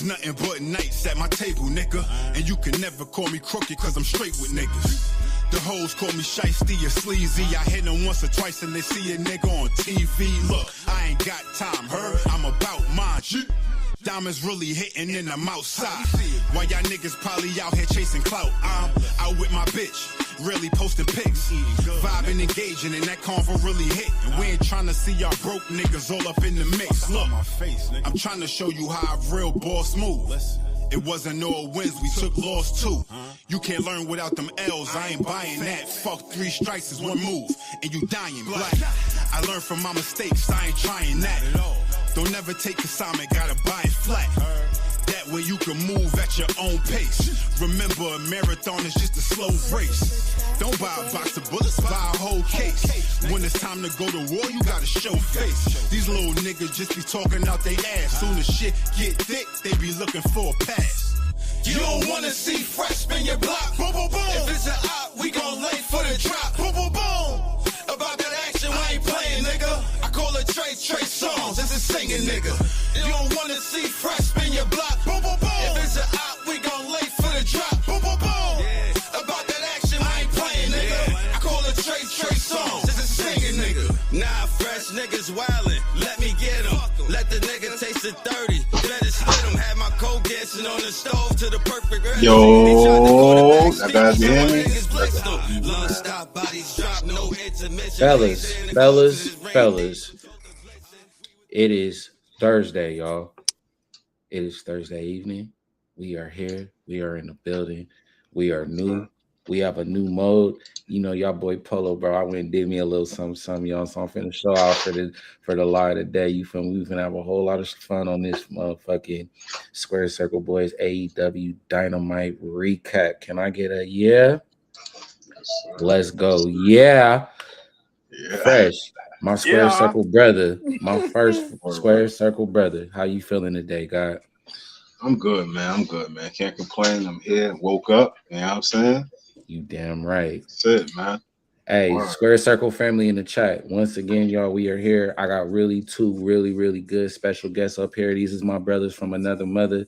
It's nothing but nights at my table, nigga. And you can never call me crooked, cause I'm straight with niggas. The hoes call me shiesty or sleazy. I hit them once or twice and they see a nigga on TV. Look, I ain't got time, heard? I'm about mine. Diamonds really hitting and I'm outside. While y'all niggas probably out here chasing clout, I'm out with my bitch, really posting pics. Vibing, engaging, and that convo really hit. And we ain't trying to see y'all broke niggas all up in the mix. Look, I'm trying to show you how a real boss move. It wasn't all wins, we took loss too. You can't learn without them L's, I ain't buying that. Fuck 3 strikes is 1 move, and you dying black. I learned from my mistakes, I ain't trying that. Don't never take assignment, gotta buy it flat. That way you can move at your own pace. Remember, a marathon is just a slow race. Don't buy a box of bullets, buy a whole case. When it's time to go to war, you gotta show face. These little niggas just be talking out they ass. Soon as shit get thick, they be looking for a pass. You don't wanna see fresh spin your block. Boom, boom, boom. If it's an op, we gon' lay for the drop. Boom, boom, boom. About that action, I ain't playing, nigga. I call it Trey songs. It's a singing, nigga. You don't wanna see fresh spin your block. Boom, boom, boom. If it's an op, we gon' lay for the drop. Boom, boom, boom. About that action, I ain't playing, nigga. I call it Trey songs. It's a singing, nigga. Nah, fresh niggas wildin'. Let me get 'em. Let the nigga taste the 30. Let it split 'em. Had my cold dancing on the stove to the perfect. Yo, that guys hear me? Fellas, it is Thursday, y'all. It is Thursday evening. We are here. We are in the building. We are new. We have a new mode. You know, y'all boy Polo, bro. I went and did me a little something, y'all. So I'm finna show out for the live today. You feel me? We finna have a whole lot of fun on this motherfucking Square Circle Boys Aew Dynamite recap. Can I get a yeah? Let's go. Yeah. Fresh. My Square Circle brother. My first Square Circle brother. How you feeling today, God? I'm good, man. Can't complain. I'm here. Woke up. You know what I'm saying? You damn right. That's it, man. Hey, wow. Square Circle family in the chat. Once again, y'all, we are here. I got two really good special guests up here. These is my brothers from another mother.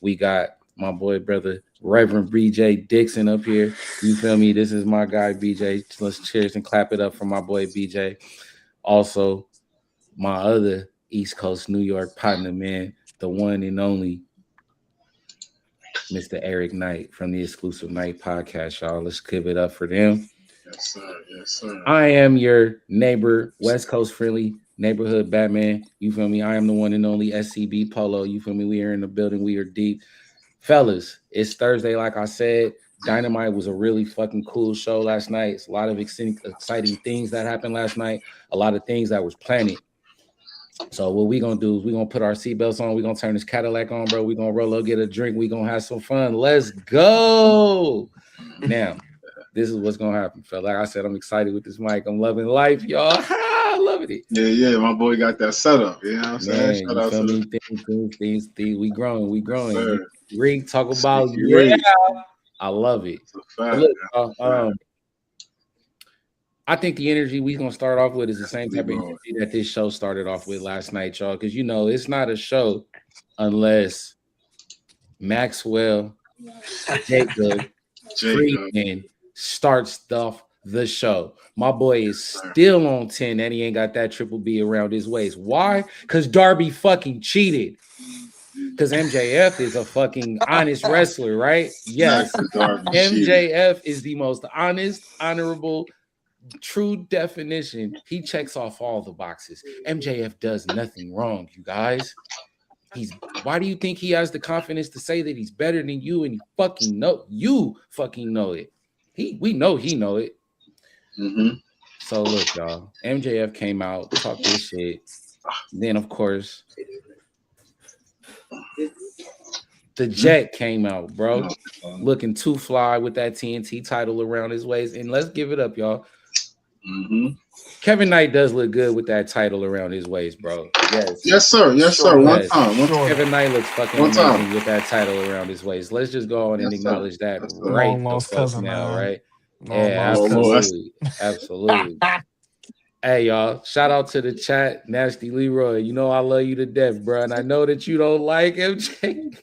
We got my boy brother Reverend BJ Dixon up here. You feel me? This is my guy BJ. Let's cheers and clap it up for my boy BJ. Also, my other East Coast New York partner, man, the one and only Mr. Eric Knight from the Exclusive Night Podcast, y'all. Let's give it up for them. Yes, sir. Yes, sir. I am your neighbor, West Coast friendly neighborhood Batman. You feel me? I am the one and only SCB Polo. You feel me? We are in the building. We are deep. Fellas, it's Thursday, like I said. Dynamite was a really fucking cool show last night. It's a lot of exciting things that happened last night. A lot of things that was planned. So what we gonna do is we gonna put our seatbelts on. We gonna turn this Cadillac on, bro. We gonna roll up, get a drink. We gonna have some fun. Let's go. Now, this is what's gonna happen, fella. Like I said, I'm excited with this mic. I'm loving life, y'all. I'm loving it. Yeah. My boy got that setup. You know what I'm saying? Man, Shout out to me? Things. We growing. Sir. Ring talk about I love it. Fact, look, I think the energy we're going to start off with is the same type of energy that this show started off with last night, y'all. Because, you know, it's not a show unless Maxwell, Jacob Friedman starts off the show. My boy is still on 10 and he ain't got that triple B around his waist. Why? Because Darby fucking cheated. Because MJF is a fucking honest wrestler, right? Yes. MJF is the most honest, honorable, true definition. He checks off all the boxes. MJF does nothing wrong, you guys. Why do you think he has the confidence to say that he's better than you? And you fucking know it. We know he know it. Mm-hmm. So look, y'all. MJF came out, talked this shit. Then of course, the Jet came out, bro. Looking too fly with that TNT title around his waist. And let's give it up, y'all. Mm-hmm. Kevin Knight does look good with that title around his waist, bro. Yes, sir. One time. Kevin Knight looks fucking amazing with that title around his waist. Let's just go on and acknowledge that right now, right? Yeah, absolutely. Hey y'all, shout out to the chat, Nasty Leroy. You know I love you to death, bro, and I know that you don't like MJ.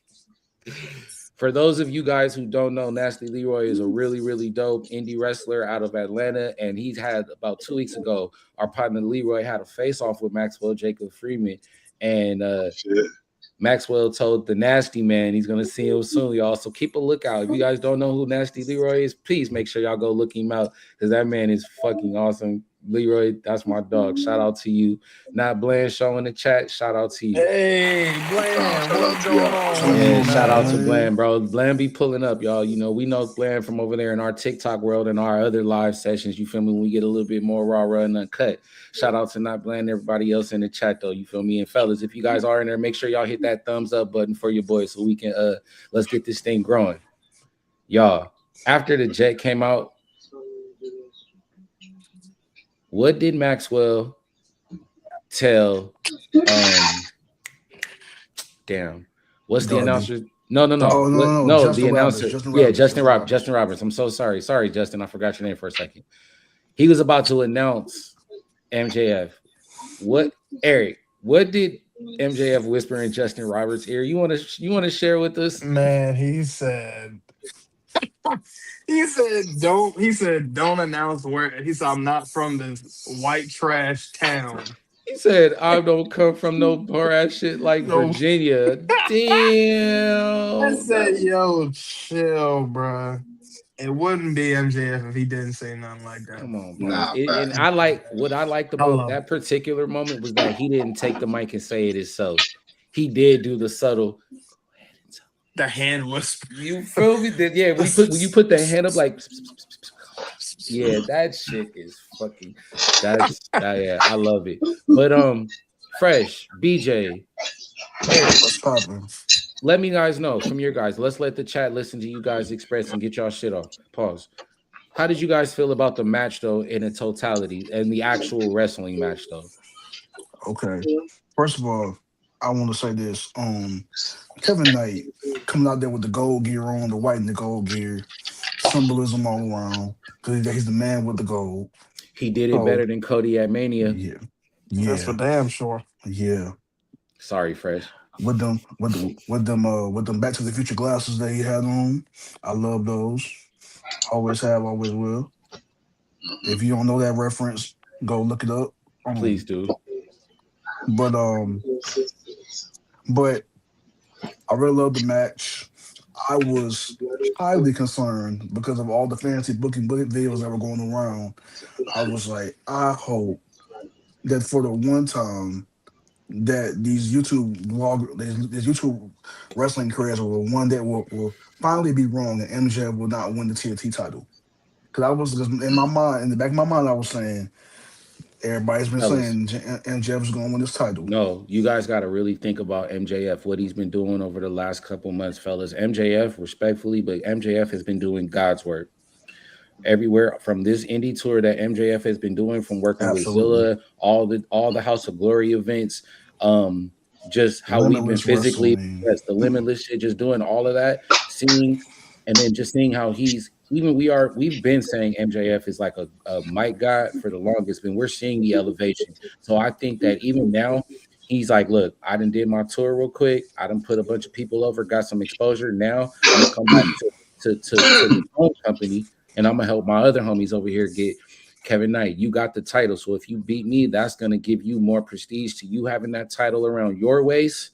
For those of you guys who don't know, Nasty Leroy is a really, really dope indie wrestler out of Atlanta. And he's had about 2 weeks ago, our partner Leroy had a face-off with Maxwell Jacob Freeman. And Maxwell told the Nasty Man he's gonna see him soon, y'all. So keep a lookout. If you guys don't know who Nasty Leroy is, please make sure y'all go look him out because that man is fucking awesome. Leroy, that's my dog. Shout out to you. Not Bland Show in the chat. Shout out to you. Hey, Bland, what's going on? Yeah, shout out to Bland, bro. Bland be pulling up, y'all. You know, we know Bland from over there in our TikTok world and our other live sessions. You feel me? When we get a little bit more raw and uncut. Shout out to Not Bland, everybody else in the chat, though. You feel me? And fellas, if you guys are in there, make sure y'all hit that thumbs up button for your boys so we can let's get this thing growing. Y'all, after the Jet came out, what did Maxwell tell? Damn. What's the announcer? No. The announcer. Justin Roberts. I'm so sorry. Sorry, Justin. I forgot your name for a second. He was about to announce MJF. Eric, what did MJF whisper in Justin Roberts' ear? You want to share with us? Man, he said don't announce where. He said, I'm not from this white trash town. He said, I don't come from no poor ass shit like Virginia. Damn. I said, yo, chill, bro. It wouldn't be MJF if he didn't say nothing like that. Come on, bro. And I liked about that particular moment was that he didn't take the mic and say it is so. He did do the subtle. The hand whisper. You feel me? Yeah, when you put the hand up like, yeah, that shit is fucking. Yeah, I love it. But Fresh BJ, what's poppin'? Let me guys know from your guys. Let's let the chat listen to you guys express and get y'all shit off. Pause. How did you guys feel about the match though in a totality and the actual wrestling match though? Okay, first of all, I want to say this. Kevin Knight coming out there with the gold gear on, the white and the gold gear, symbolism all around, because he's the man with the gold. He did it better than Cody at Mania. Yeah, that's for damn sure. Yeah. Sorry, Fresh. With them Back to the Future glasses that he had on, I love those. Always have, always will. If you don't know that reference, go look it up. Please do. But I really love the match. I was highly concerned because of all the fancy booking videos that were going around. I was like, I hope that for the one time that these YouTube wrestling careers will one that will finally be wrong and MJF will not win the TNT title. Because in my mind, in the back of my mind, I was saying everybody's been saying MJF is going to win this title. No, you guys got to really think about MJF, what he's been doing over the last couple months, fellas. MJF, respectfully, but MJF has been doing God's work. Everywhere from this indie tour that MJF has been doing, from working with Zilla, all the House of Glory events, just how we've been physically, the Limitless shit, just doing all of that, seeing how we've been saying MJF is like a mic guy for the longest, but we're seeing the elevation. So I think that even now he's like, look, I done did my tour real quick. I done put a bunch of people over, got some exposure. Now I'm gonna come back to the own company. And I'm going to help my other homies over here get Kevin Knight. You got the title. So if you beat me, that's going to give you more prestige to you having that title around your waist.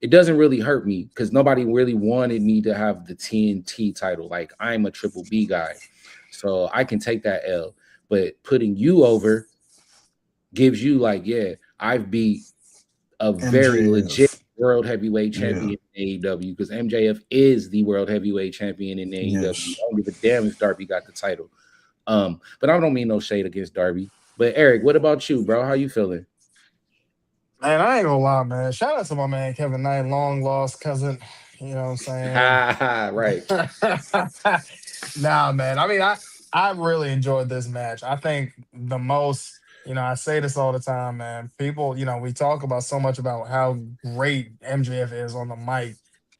It doesn't really hurt me because nobody really wanted me to have the TNT title. Like, I'm a Triple B guy. So I can take that L. But putting you over gives you like, yeah, I've beat a very legit world heavyweight champion in AEW because MJF is the world heavyweight champion in AEW. I don't give a damn if Darby got the title. But I don't mean no shade against Darby. But Eric, what about you, bro? How you feeling? Man, I ain't gonna lie, man. Shout out to my man Kevin Knight, long lost cousin. You know what I'm saying? Right. Nah, man. I mean, I really enjoyed this match. I think the most. I say this all the time, man. People, we talk about so much about how great MJF is on the mic,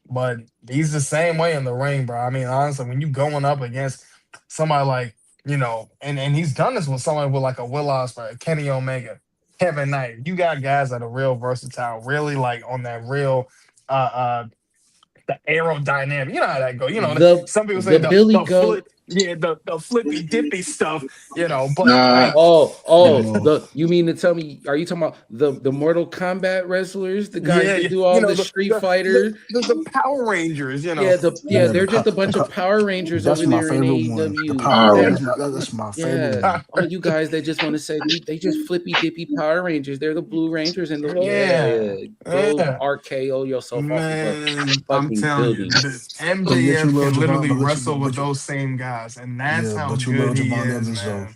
but he's the same way in the ring, bro. I mean, honestly, when you going up against somebody like you know, and he's done this with someone with like a Will Ospreay, Kenny Omega, Kevin Knight. You got guys that are real versatile, really like on that real the aerodynamic. You know how that go. You know, some people say the Billy the Goat. flip, yeah, the flippy dippy stuff. You know, but Nah, like, You mean to tell me? Are you talking about the Mortal Kombat wrestlers, the guys yeah, that yeah, do you all know, the Street Fighter? the Power Rangers. You know, They're just a bunch of Power Rangers That's over my there in favorite one. The AEW. Power. Power Yeah, Rangers. that's my favorite one. All you guys that just want to say they just flippy dippy Power Rangers. They're the Blue Rangers and the yeah, Go yeah. RKO yourself off of a Man, I'm fucking telling you, building. the But yet you MJF love can Javon. literally wrestle with those same guys, and that's Yeah, how but you good love he Javon is, Evans though.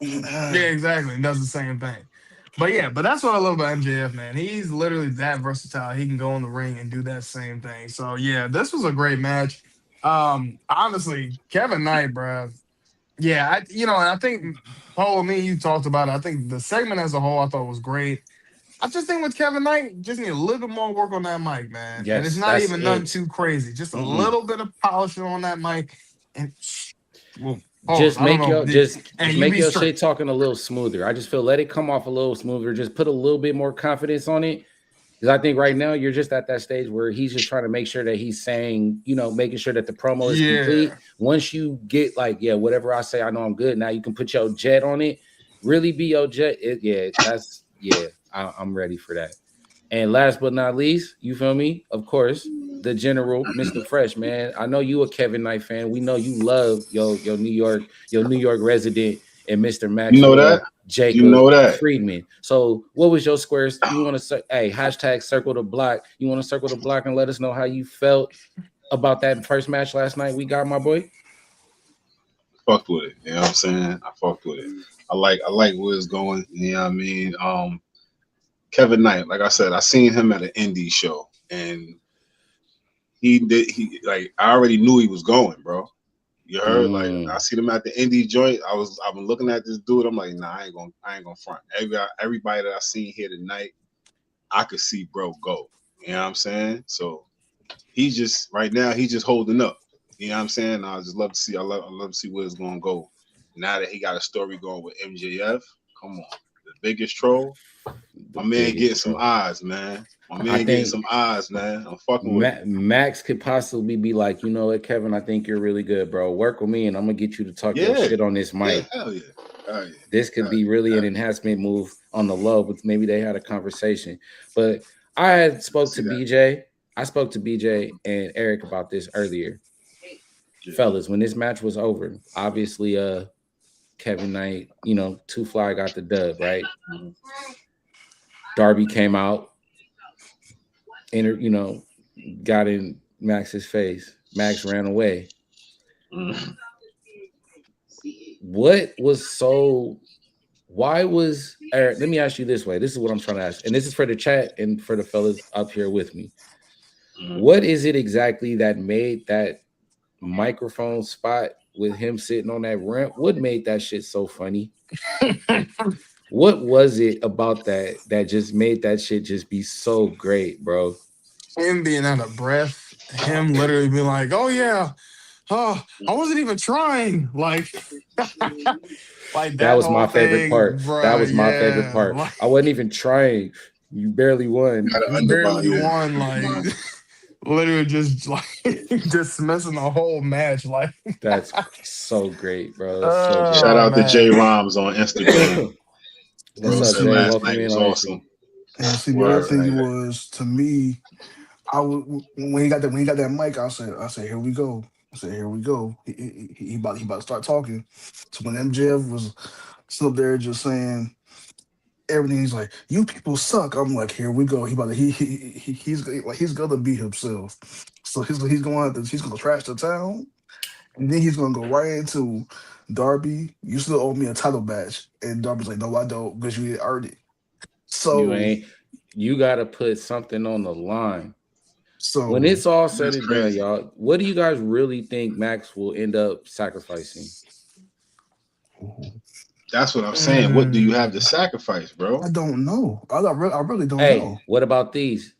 man. Yeah, exactly. It does the same thing. But that's what I love about MJF, man. He's literally that versatile. He can go in the ring and do that same thing. So yeah, this was a great match. Honestly, Kevin Knight, bro. Yeah, and I think Paul and me, you talked about it. I think the segment as a whole I thought was great. I just think with Kevin Knight, just need a little bit more work on that mic, man. And it's Yes, not that's even nothing it. too crazy. Just a Mm-mm. little bit of polishing on that mic. And well, Just I don't make know. your just And just you make be your straight. shit talking a little smoother. I just feel let it come off a little smoother. Just put a little bit more confidence on it. Because I think right now you're just at that stage where he's just trying to make sure that he's saying, making sure that the promo is complete. Yeah. Once you get like, whatever I say, I know I'm good. Now you can put your jet on it. Really be your jet. I'm ready for that. And last but not least, you feel me? Of course, the general, Mr. Fresh, man. I know you a Kevin Knight fan. We know you love your New York resident and Mr. You know Maxwell that? Jacob You know that? Friedman. So what was your squares? You want to hashtag circle the block. You want to circle the block and let us know how you felt about that first match last night we got, my boy? Fucked with it. You know what I'm saying? I fucked with it. I like where it's going. You know what I mean? Kevin Knight, like I said, I seen him at an indie show, and I already knew he was going, bro. You heard? Like I seen him at the indie joint. I've been looking at this dude. I'm like, nah, I ain't gonna front. Everybody that I seen here tonight, I could see bro go. You know what I'm saying? So he's just right now, he's just holding up. You know what I'm saying? I just love to see. I love to see where it's gonna go. Now that he got a story going with MJF, come on, the biggest troll. My man getting some eyes, man. My man getting some eyes, man. I'm fucking with Max could possibly be like, you know what, Kevin, I think you're really good, bro. Work with me and I'm gonna get you to talk your shit on this mic. Yeah, hell yeah. Hell yeah. This could be really an enhancement move on the low, but maybe they had a conversation. But I spoke to BJ. I spoke to BJ and Eric about this earlier. Yeah. Fellas, when this match was over, obviously Kevin Knight, Too Fly got the dub, right? Darby came out, got in Max's face. Max ran away. Why was Eric? Let me ask you this way. This is what I'm trying to ask. And this is for the chat and for the fellas up here with me. What is it exactly that made that microphone spot with him sitting on that ramp? What made that shit so funny? What was it about that just made that shit just be so great, bro? Him being out of breath, him literally being like, "Oh yeah, I wasn't even trying." Like that was my favorite part. Bro, that was my favorite part. Like, I wasn't even trying. You barely won. You barely won. Like literally just like dismissing the whole match. Like that's so great, bro. So great. Shout out to J Rhymes on Instagram. What's up, Jay? Welcome in. Awesome. And see, the other thing was, to me, when he got that mic, I said, here we go. I said, here we go. He about to start talking. So when MJF was still there just saying everything, he's like, you people suck. I'm like, here we go. He's gonna be himself. So he's gonna trash the town, and then he's gonna go right into Darby, you still owe me a title match. And Darby's like, no, I don't, because you earned it. So you gotta put something on the line. So when it's all said and done, y'all, what do you guys really think Max will end up sacrificing? That's what I'm saying. What do you have to sacrifice, bro? I don't know. I really don't know. What about these?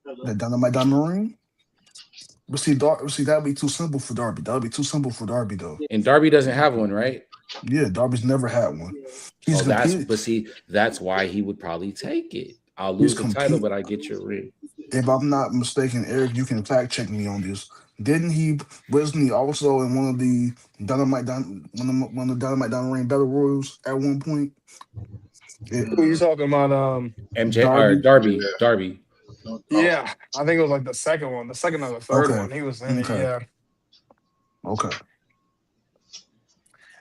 The Dynamite Diamond Ring? But see, that'd be too simple for Darby. That'd be too simple for Darby, though. And Darby doesn't have one, right? Yeah, Darby's never had one. He's competed. But see, that's why he would probably take it. I'll He's lose the title, but I get your ring. If I'm not mistaken, Eric, you can fact check me on this. Wasn't he also in one of the Dynamite Ring Battle Royals at one point? Who are you talking about? Darby. Yeah, I think it was like the second one, the second or the third one. He was in it. Yeah. Okay.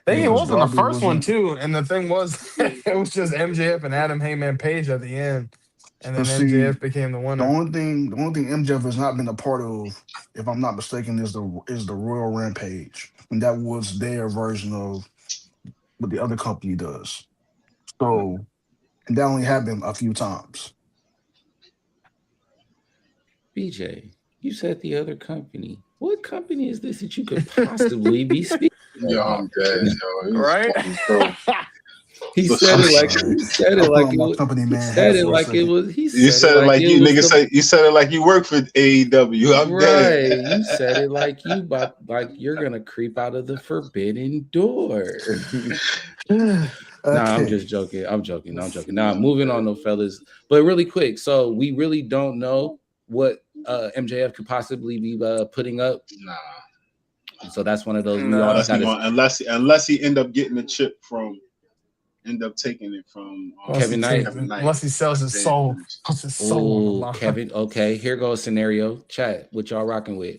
I think he was in the first one too. And the thing was, it was just MJF and Adam Heyman Page at the end, and then MJF became the winner. The only thing MJF has not been a part of, if I'm not mistaken, is the Royal Rampage, and that was their version of what the other company does. So, and that only happened a few times. BJ, you said the other company. What company is this that you could possibly be speaking? Yo, I'm dead, yo. Right? He said it like it you work for AEW. I'm dead. You said it like you're gonna creep out of the forbidden door. Nah, I'm just joking. I'm joking. Nah, moving on though, fellas. But really quick, so we really don't know what MJF could possibly be putting up. Nah. So that's one of those. Unless he end up getting the chip end up taking it from Kevin Knight. Unless he sells his soul. Kevin. Okay, here goes scenario. Chat, what y'all rocking with?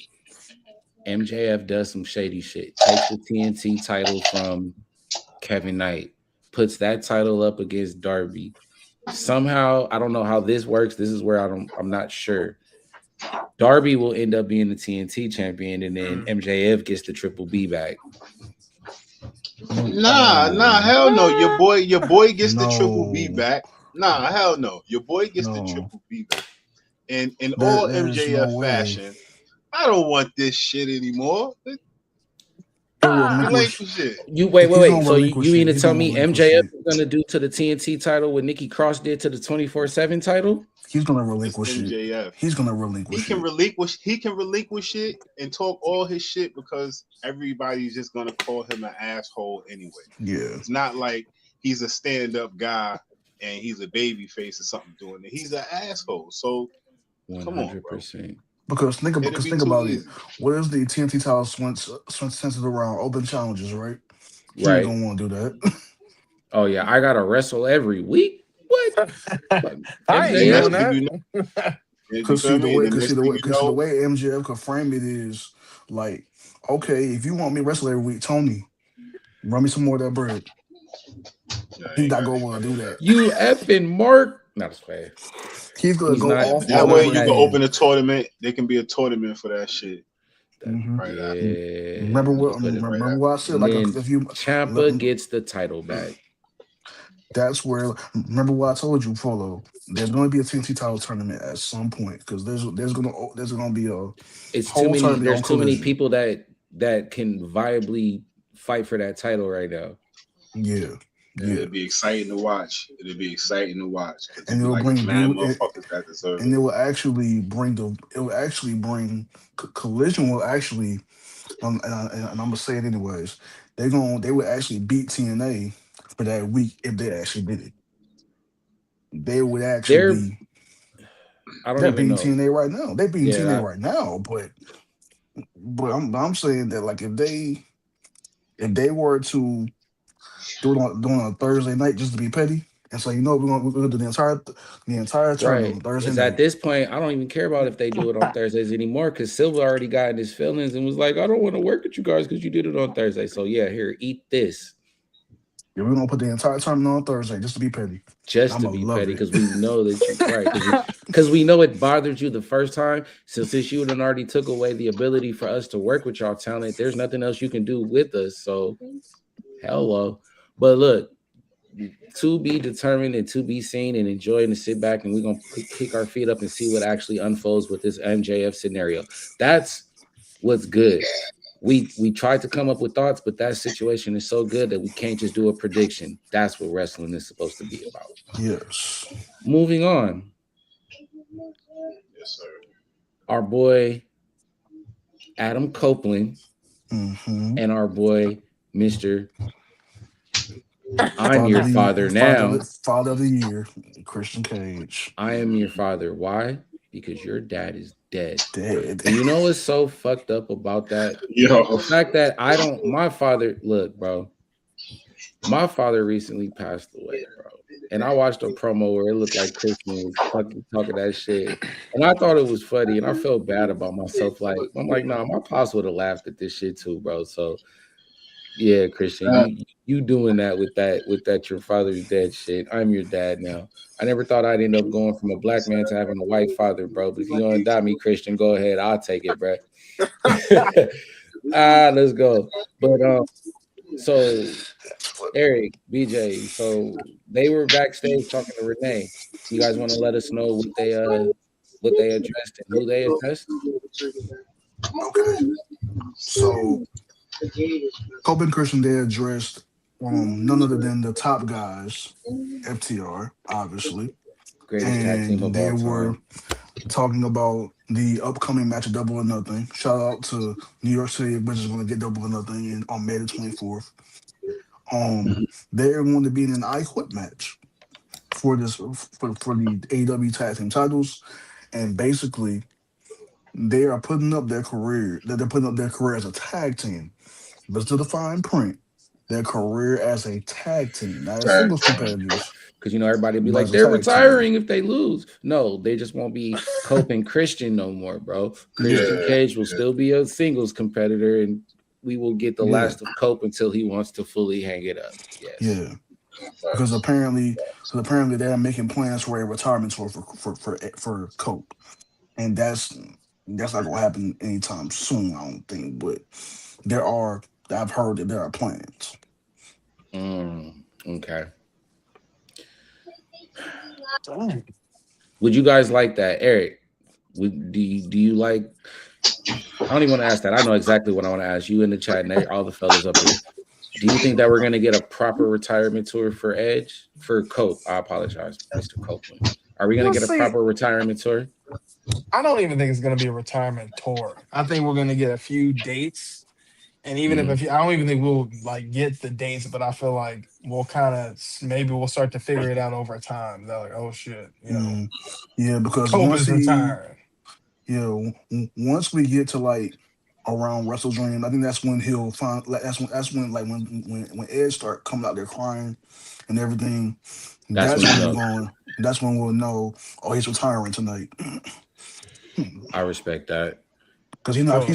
MJF does some shady shit. Takes the TNT title from Kevin Knight. Puts that title up against Darby. Somehow, I don't know how this works. This is where I'm not sure. Darby will end up being the TNT champion, and then MJF gets the Triple B back. Nah, hell no. Your boy gets the Triple B back. Nah, hell no. Your boy gets the Triple B back. And in all MJF fashion, I don't want this shit anymore. You wait. So you mean to tell me MJF is gonna do to the TNT title what Nikki Cross did to the 24/7 title? He's gonna relinquish MJF. It. He's gonna relinquish. He can relinquish it and talk all his shit because everybody's just gonna call him an asshole anyway. Yeah, it's not like he's a stand-up guy and he's a baby face or something doing it. He's an asshole. So 100%. Come on, bro. Because think about it. What is the TNT title centered around? Open challenges, right? You don't want to do that. Oh yeah, I gotta wrestle every week. What? I ain't doing that. Because the way MJF could frame it is like, okay, if you want me to wrestle every week, Tony, run me some more of that bread. He's not gonna want to do that. You effing Mark. Not as fast. He's gonna go off. That way you can open a tournament. There can be a tournament for that shit. Mm-hmm. Right. Yeah. Remember what I said? Like if you Ciampa gets the title back. That's where. Remember what I told you, Polo. There's going to be a TNT title tournament at some point because there's going to be a. It's too many. There's too many people that can viably fight for that title right now. Yeah. It'll be exciting to watch. And it will bring motherfuckers that deserve it. And it will actually bring Collision will actually, and I'm gonna say it anyways. They would actually beat TNA for that week if they actually did it. They would actually. They're beating TNA right now. They're beating TNA right now, but I'm saying that like if they were to do it on a Thursday night just to be petty and say, we're gonna do the entire tournament on Thursday night. At this point, I don't even care about if they do it on Thursdays anymore because Silva already got in his feelings and was like, I don't want to work with you guys because you did it on Thursday. So yeah, here, eat this. Yeah, we're gonna put the entire tournament on Thursday just to be petty. Just to be petty because we know that you're right. Because we know it bothered you the first time. So since you had already took away the ability for us to work with y'all talent, there's nothing else you can do with us. So hello. But look, to be determined and to be seen and enjoying to sit back and we're going to kick our feet up and see what actually unfolds with this MJF scenario. That's what's good. We tried to come up with thoughts, but that situation is so good that we can't just do a prediction. That's what wrestling is supposed to be about. Yes. Moving on. Yes, sir. Our boy Adam Copeland, and our boy, Mr. I'm your father now. Father of the year, Christian Cage. I am your father. Why? Because your dad is dead. Dead. And you know what's so fucked up about that? Yo. The fact that my father, look, bro, my father recently passed away, bro. And I watched a promo where it looked like Christian was fucking talking that shit. And I thought it was funny. And I felt bad about myself. Like, I'm like, nah, my pops would have laughed at this shit too, bro. So yeah, Christian, you doing that with that your father's dead shit. I'm your dad now. I never thought I'd end up going from a black man to having a white father, bro. But if you gonna adopt me, Christian, go ahead. I'll take it, bro. Let's go. But so Eric, BJ, so they were backstage talking to Renee. You guys want to let us know what they addressed and who they addressed? Okay. So Cope and Christian, they addressed none other than the top guys, FTR, obviously. Greatest tag team of all they time. were talking about the upcoming match of Double or Nothing. Shout out to New York City, which is going to get Double or Nothing on May the 24th. They're going to be in an I Quit match for the AEW tag team titles, and basically they are putting up their career. They're putting up their career as a tag team. But to the fine print, their career as a tag team, not as singles competitors. Because you know everybody be like, they're retiring if they lose. No, they just won't be Cope and Christian no more, bro. Christian Cage will still be a singles competitor, and we will get the last of Cope until he wants to fully hang it up. Yes. Yeah. Because apparently they're making plans for a retirement tour for Cope, and that's not gonna happen anytime soon, I don't think. But I've heard that there are plans. Okay. Would you guys like that, Eric? Do you like? I don't even want to ask that. I know exactly what I want to ask you in the chat, and all the fellas up here. Do you think that we're going to get a proper retirement tour for Edge? For Cope? I apologize, Mr. Copeland. Are we going to get a proper retirement tour? I don't even think it's going to be a retirement tour. I think we're going to get a few dates. And even if I don't even think we'll like get the dates, but I feel like we'll kind of maybe we'll start to figure it out over time. They're like, oh shit, you know. Yeah, because Cope is retiring. Yeah, once we get to like around Wrestle Dream, I think that's when he'll find. Like, that's when like when Edge start coming out there crying and everything. That's when we'll know. Oh, he's retiring tonight. I respect that. Because he's not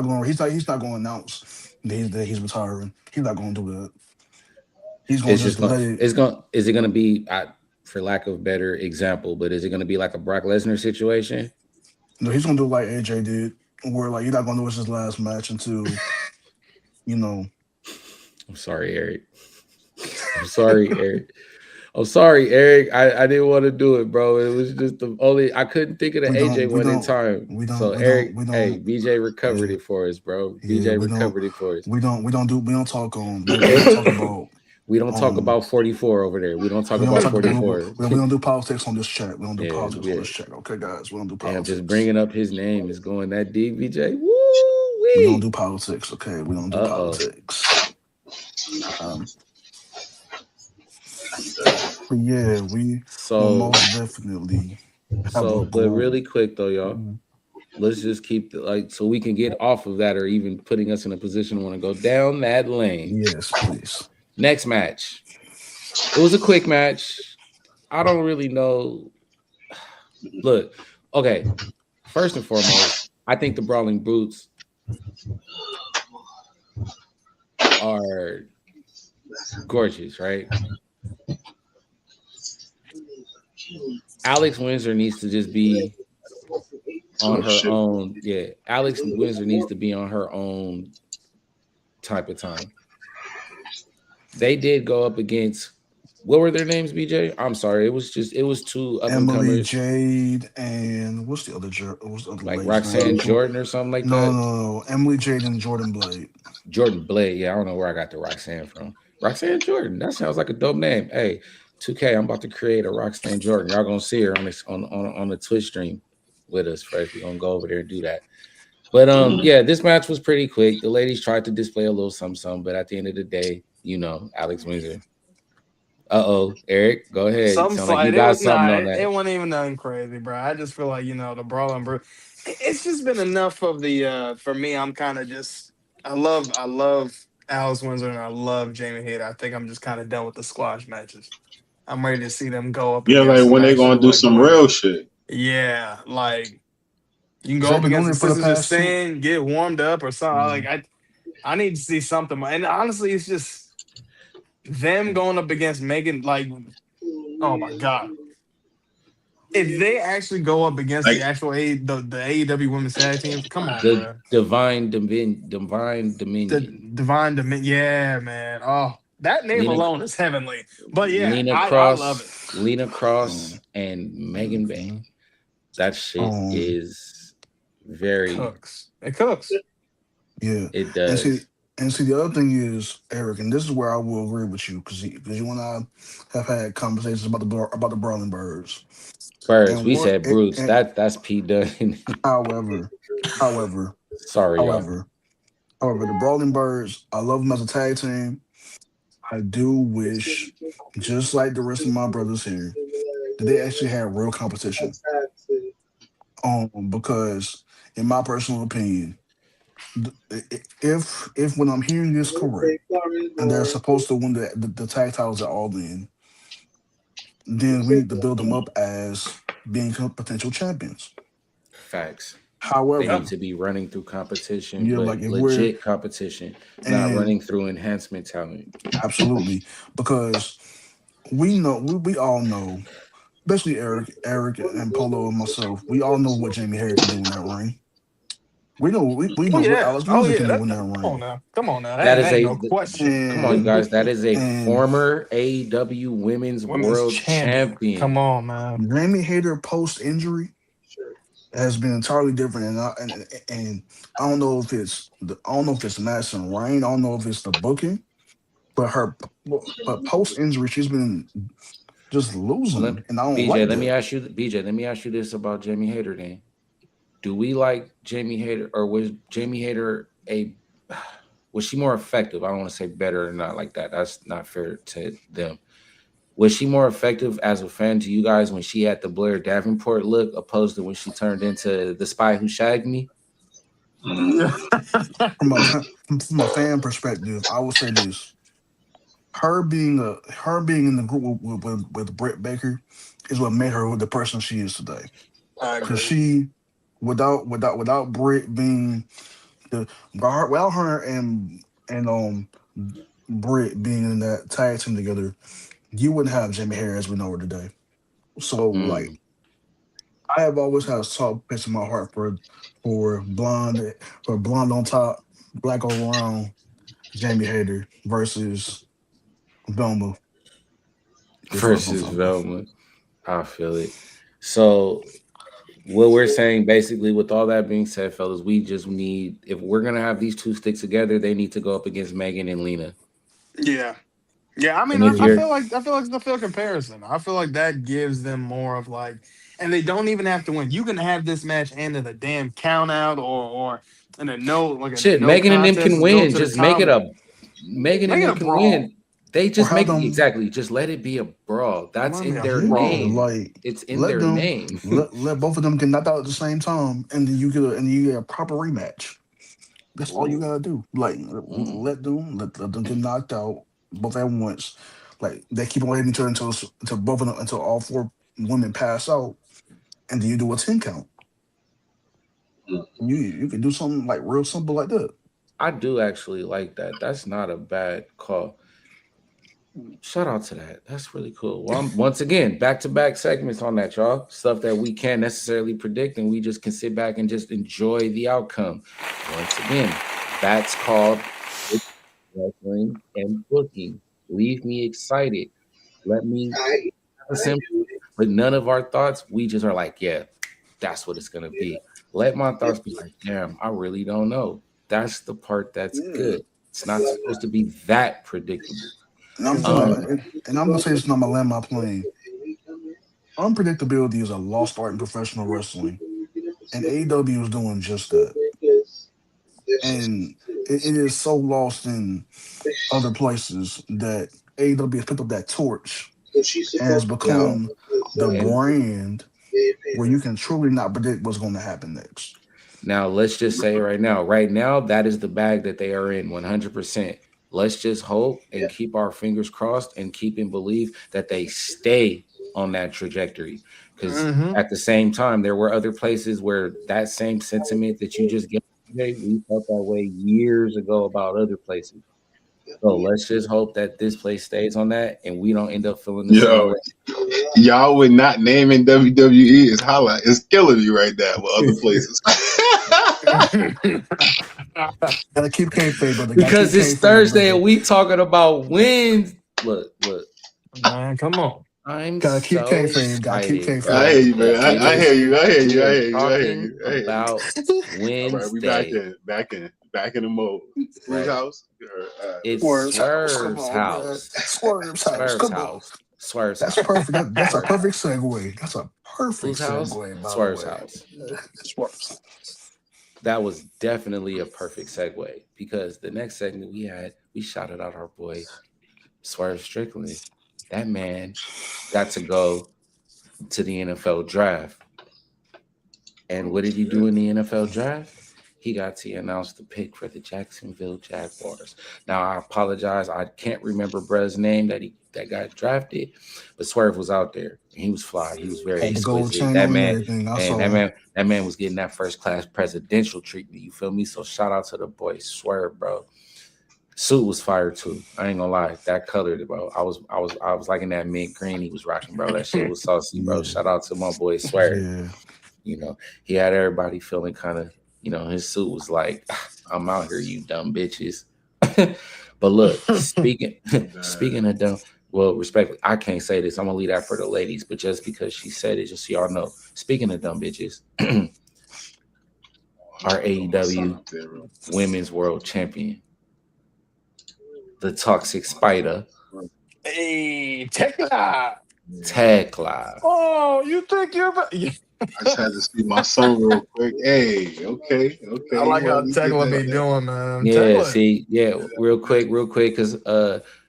going to announce that he's retiring. He's not going to do that. He's going to just let it. Is it going to be, for lack of a better example, but is it going to be like a Brock Lesnar situation? No, he's going to do like AJ did, where like you're not going to know it's his last match until, you know. I'm sorry, Eric. I'm sorry, Eric. I didn't want to do it, bro. It was just I couldn't think of the AJ one in time. Eric, BJ recovered it for us, bro. BJ recovered it for us. We don't talk on. We don't talk about 44 over there. We don't talk about 44. We don't do politics on this chat. We don't do politics on this chat. Okay, guys, we don't do politics. Damn, just bringing up his name is going that deep, BJ. Woo! We don't do politics. Okay, we don't do politics. But yeah, we most definitely. But really quick though, y'all, let's just keep so we can get off of that, or even putting us in a position to want to go down that lane. Yes, please. Next match. It was a quick match. I don't really know. Look, okay. First and foremost, I think the Brawling Brutes are gorgeous, right? Alex Windsor needs to just be on her own. Yeah, Alex Windsor needs to be on her own type of time. They did go up against, what were their names, BJ? I'm sorry. It was two up and comers. Emily Jade and what's the other like Roxanne Jordan or something like that? No. Emily Jade and Jordan Blade. Jordan Blade. Yeah, I don't know where I got the Roxanne from. Roxanne Jordan. That sounds like a dope name. Hey, 2K, I'm about to create a Roxanne Jordan. Y'all gonna see her on the Twitch stream with us first. We're gonna go over there and do that. But yeah, this match was pretty quick. The ladies tried to display a little something, but at the end of the day, Alex Windsor. Eric, go ahead. You Some sound like you slight. It got was something nah. on It that. wasn't even nothing crazy, bro. I just feel like the brawl and it's just been enough of the. For me, I'm kind of just. I love Alice Windsor and I love Jamie Hayter. I think I'm just kind of done with the squash matches. I'm ready to see them go up Yeah, against like when some they gonna actual do like some women. real shit. Yeah, like you can go They've up been doing against the it for the Sisters of past two. Sin, get warmed up or something. Yeah. Like I need to see something. And honestly, it's just them going up against Megan. Like, oh my god, if they actually go up against Like the actual the AEW Women's Tag Teams, come on, The bro. Divine The Dominion. Divine Dominion, yeah, man. Oh, that name Lena alone is heavenly. But yeah, Lena I love it. Cross, Lena Cross, Um, and Megan Bay. That shit um, is very. Cooks. It cooks. yeah, It and see, does. the other thing is, Eric, and this is where I will agree with you because you and I have had conversations about the Brawling Birds Spurs. and We what. said Bruce. And That's P Dunn. however, however, Sorry, y'all. however, however, the Brawling Birds, I love them as a tag team. I do wish, just like the rest of my brothers here, that they actually had real competition. Because in my personal opinion, if when I'm hearing this correct, and they're supposed to win the tag titles at All In, then we need to build them up as being potential champions. Facts. They Yeah. need However, to be running through competition, yeah, but like if we're legit competition, not and running through enhancement talent. absolutely, because we know we all know, especially Eric and Polo and myself, we all know what Jamie Harris can do in that ring. We Oh know what yeah. Alex Oh Windsor yeah. can do in that Come on ring. now. Come on now. That That is ain't a no question. come on, you And guys. That is a and former AEW Women's Women's World champion. Champion. Come on, man. Jamie Hayter post injury has been entirely different, and I don't know if I don't know if it's Madison Rain, I don't know if it's the booking, but but post injury she's been just Let, losing, and I don't BJ, like let me that. ask you, BJ, let me ask you this about Jamie Hayter. Then, do we like Jamie Hayter, or was Jamie Hayter a was she more effective? I don't want to say better or not like that. That's not fair to them. Was she more effective as a fan to you guys when she had the Blair Davenport look, opposed to when she turned into the spy who shagged me? From a fan perspective, I would say this: her being in the group with Britt Baker is what made her the person she is today. I Because agree. she, without Britt being without her and Britt being in that tag team together, you wouldn't have Jamie Harris as we know her today. So like Mm. I have always had a soft place in my heart for blonde on top, black all around Jamie Hayter versus Velma. If you Versus Velma. I feel it. So what we're saying basically, with all that being said, fellas, we just need, if we're gonna have these two sticks together, they need to go up against Megan and Lena. Yeah. Yeah, I mean, And if I yeah, you're feel like it's the fair comparison. I feel like that gives them more of like, and they don't even have to win. You can have this match end in a damn count out or in a shit, no Megan and them contest can and go win. to the Just make top. it a Megan and Make it them a can brawl. win. They or just have make them. exactly. Just let it be a brawl. That's Let me in a their Yeah, brawl. name. like It's in let their them name. let both of them get knocked out at the same time, and then you get a proper rematch. That's all you Ooh. gotta do. Like Mm. let them get knocked out both at once. Like they keep on hitting each other until both of them until all four women pass out, and then you do a 10 count. You can do something like real simple like that. I do actually like that. That's not a bad call. Shout out to that. That's really cool. Well, once again, back to back segments on that, y'all. Stuff that we can't necessarily predict, and we just can sit back and just enjoy the outcome. Once again, that's called wrestling and booking. Leave me excited. Let me have a simple, but none of our thoughts. We just are like, yeah, that's what it's gonna be. Let my thoughts be like, damn, I really don't know. That's the part that's Yeah. good. It's not supposed to be that predictable. And I'm Exactly. gonna and I'm gonna say this, and I'm gonna land my plane. Unpredictability is a lost art in professional wrestling, and AEW is doing just that. and it is so lost in other places that AEW has picked up that torch and has Now, become the and brand where you can truly not predict what's going to happen next. now let's just say right now, that is the bag that they are in 100%. Let's just hope and keep our fingers crossed and keep in belief that they stay on that trajectory. Because at the same time, there were other places where that same sentiment that you just gave, we felt that way years ago about other places. So let's just hope that this place stays on that and we don't end up feeling the same way. Y'all would not naming WWE is highlight. It's killing me right now with other places. Gotta keep kayfabe, brother. Because it's Thursday and we talking about wins. Look. Man, come on. I'm Gotta keep so kayfabe. Gotta keep excited, kayfabe. bro. I hear you, man. I hear you. We are talking about Wednesday. All right, we back in the mode. Whose house? It's Swerve's Swerve's house. house. Swerve's house. Swerve's That's house. perfect. That's a perfect segue. That's a perfect Whose house? segue. By Swerve's the way. house. Swerve's house. That was definitely a perfect segue because the next segment we shouted out our boy Swerve Strickland. That man got to go to the NFL draft. And what did he do in the NFL draft? He got to announce the pick for the Jacksonville Jaguars. Now, I apologize. I can't remember bruh's name that got drafted, but Swerve was out there. He was fly. He was very exquisite. That man was getting that first class presidential treatment. You feel me? So shout out to the boy Swerve, bro. Suit was fire too. I ain't gonna lie. That colored, bro. I was liking that mint green he was rocking, bro. That shit was saucy, bro. Shout out to my boy Swerve. Yeah. You know, he had everybody feeling kind of, his suit was like, I'm out here, you dumb bitches. But look, speaking of dumb, well, respectfully, I can't say this. I'm gonna leave that for the ladies, but just because she said it, just so y'all know. Speaking of dumb bitches, our AEW Women's World Champion, the Toxic Spider. Hey, Tekla. Oh, you think you're I just had to see my son real quick. Hey, okay. I like how Tekla be doing, man. Yeah, real quick, because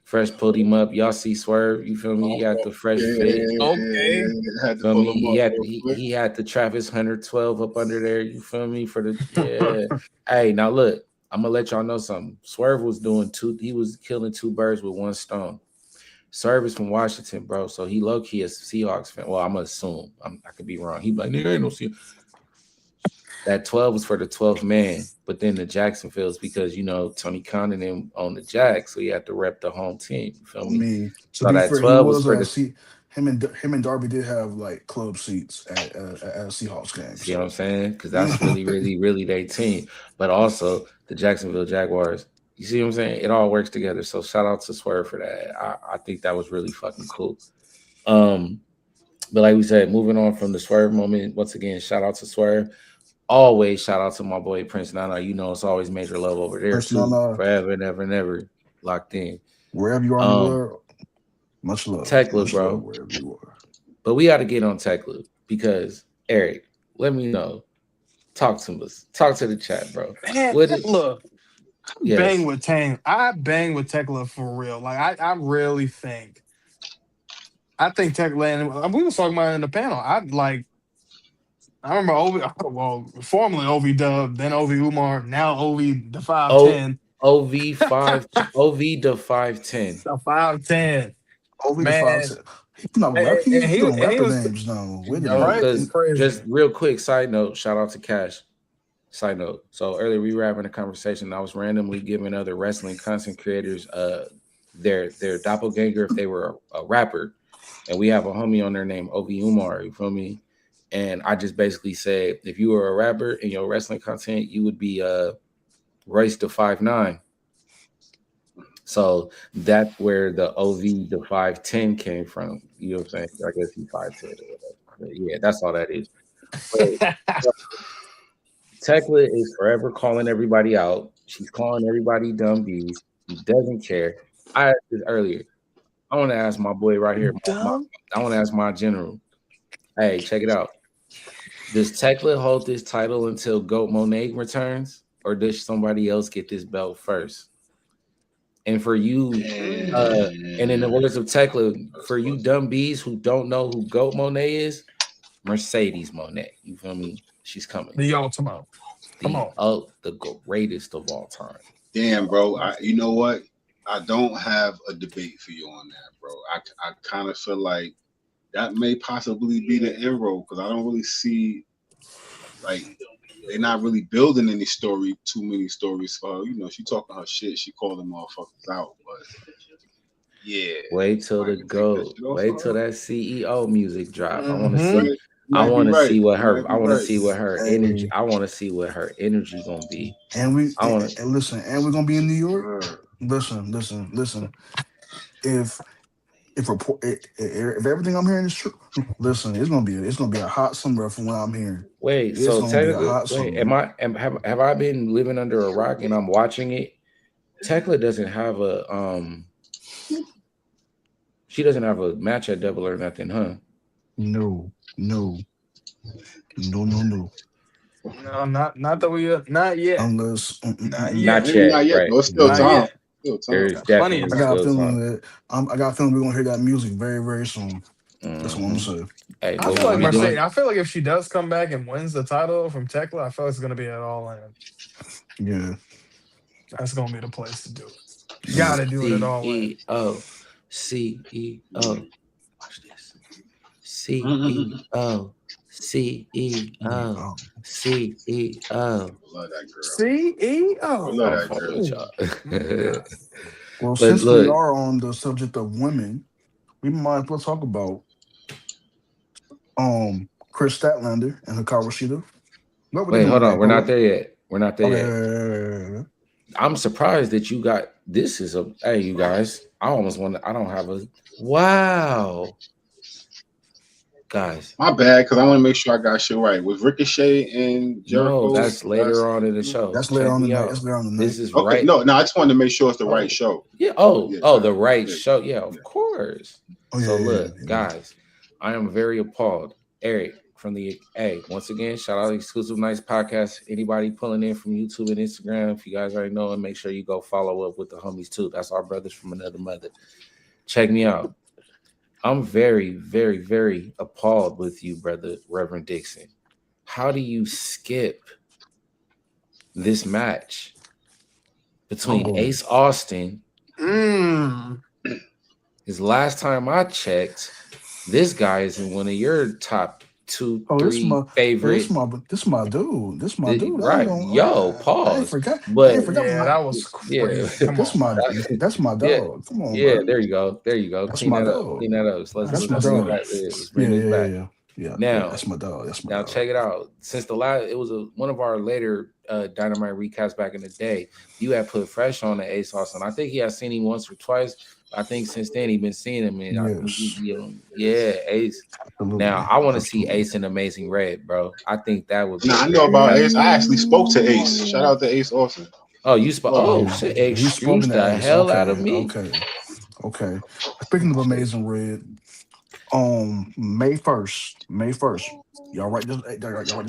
Fresh pulled him up. Y'all see Swerve, you feel me? He had the fresh fit. Okay. Had to pull him up He had the Travis 112 up under there, you feel me? For the Hey, now look, I'm gonna let y'all know something. Swerve was killing two birds with one stone. Swerve is from Washington, bro. So he low-key a Seahawks fan. Well, I'm gonna assume. I could be wrong. He be like, nigga, ain't no Seahawks. That 12 was for the 12th man, but then the Jacksonville's because Tony Khan and them on the Jacks, so he had to rep the home team. You feel me? So that 12 was for the him and Darby did have like club seats at Seahawks games. See what I'm saying? Because that's really, really, really their team. But also the Jacksonville Jaguars. You see what I'm saying? It all works together. So shout out to Swerve for that. I think that was really fucking cool. But like we said, moving on from the Swerve moment, once again, shout out to Swerve. Always shout out to my boy Prince Nana. It's always major love over there Prince too. Nana. Forever, never locked in. Wherever you are in the world, much love. Tekla, bro. Wherever you are. But we got to get on Tekla because Eric, let me know. Talk to us. Talk to the chat, bro. Man, look. Yes. I bang with Tekla for real. Like I really think. I think Tekla, and we were talking about it in the panel. I remember formerly OV Dub, then OV Umar, now OV the 5'10. OV the 5'10. The 5'10. OV the 5'10. He's doing rapper names now. Right? Just real quick, side note, shout out to Cash. Side note. So earlier we were having a conversation. I was randomly giving other wrestling content creators their doppelganger if they were a rapper. And we have a homie on there named OV Umar, you feel me? And I just basically said, if you were a rapper in your wrestling content, you would be Royce the 5'9". So that's where the OV the 5'10" came from. You know what I'm saying? I guess he's 5'10" or whatever. Yeah, that's all that is. Tekla is forever calling everybody out. She's calling everybody dumb bees. She doesn't care. I asked this earlier. I want to ask my boy right here. I want to ask my general. Hey, check it out. Does Tekla hold this title until Goat Monet returns? or does somebody else get this belt first? And for you, and in the words of Tekla, for you dumb bees who don't know who Goat Monet is, Mercedes Monet. You feel me? She's coming. The ultimate. Come on. The greatest of all time. Damn, bro. You know what? I don't have a debate for you on that, bro. I kind of feel like that may possibly be the end road because I don't really see like they're not really building any too many stories for her. You know, she talking her shit, she calling motherfuckers out, but yeah. Wait till the GOAT. Wait till that CEO music drop. I want to see. I want to see what her. I want to see what her energy. I want to see what her energy gonna be. And listen. And we're gonna be in New York. Listen. If everything I'm hearing is true, listen, it's gonna be a hot summer from what I'm hearing. Wait, so technically, have I been living under a rock and I'm watching it? Tekla doesn't have a she doesn't have a match at Double or Nothing, huh? No. No, not that we not yet. Unless not yet. Right. No, still time. There's definitely I got a feeling we're gonna hear that music very, very soon. That's what I'm saying. Hey, I feel like Mercedes. I feel like if she does come back and wins the title from Tekla, I feel like it's gonna be at All In. Yeah, that's gonna be the place to do it. You gotta do it at All In. CEO. Watch this. CEO. CEO. CEO. Love that girl. CEO. Love that girl. Well, since we are on the subject of women, we might as well talk about Chris Statlander and Hikaru Shida. Wait, hold on. We're not there yet. I'm surprised that you got this. Hey, you guys. I don't have a wow. Guys, my bad, because I want to make sure I got shit right. With Ricochet and Jericho, no, that's later on in the show. That's later on the night. This is okay, right. No, I just wanted to make sure it's the right show. Yeah. The right show. Yeah, of course. Look, guys, I am very appalled. Eric from the once again, shout out to Exclusive Nights Podcast. Anybody pulling in from YouTube and Instagram, if you guys already know, and make sure you go follow up with the homies too. That's our brothers from another mother. Check me out. I'm very, very, very appalled with you, brother, Reverend Dixon. How do you skip this match between Ace Austin? His last time I checked, this guy is in one of your top 2-3 favorite. This is my dude. Right. Pause. I ain't forgot. That was crazy. Yeah. That's my dog. Yeah. Come on. Yeah, bro. there you go. That's my dog. Clean that up. Let's bring this back. Yeah. Now, that's my dog. Check it out. Since it was one of our later Dynamite recaps back in the day. You had put Fresh on the Ace Austin. I think he had seen him once or twice. I think since then he's been seeing him. And Ace. Absolutely. Now I want to see Ace in Amazing Red, bro. I think that would. I know about Ace. I actually spoke to Ace. Shout out to Ace Austin. Oh, you spoke. Oh, shit! Excuse the hell out of me. Okay. Speaking of Amazing Red, May 1st. Y'all write this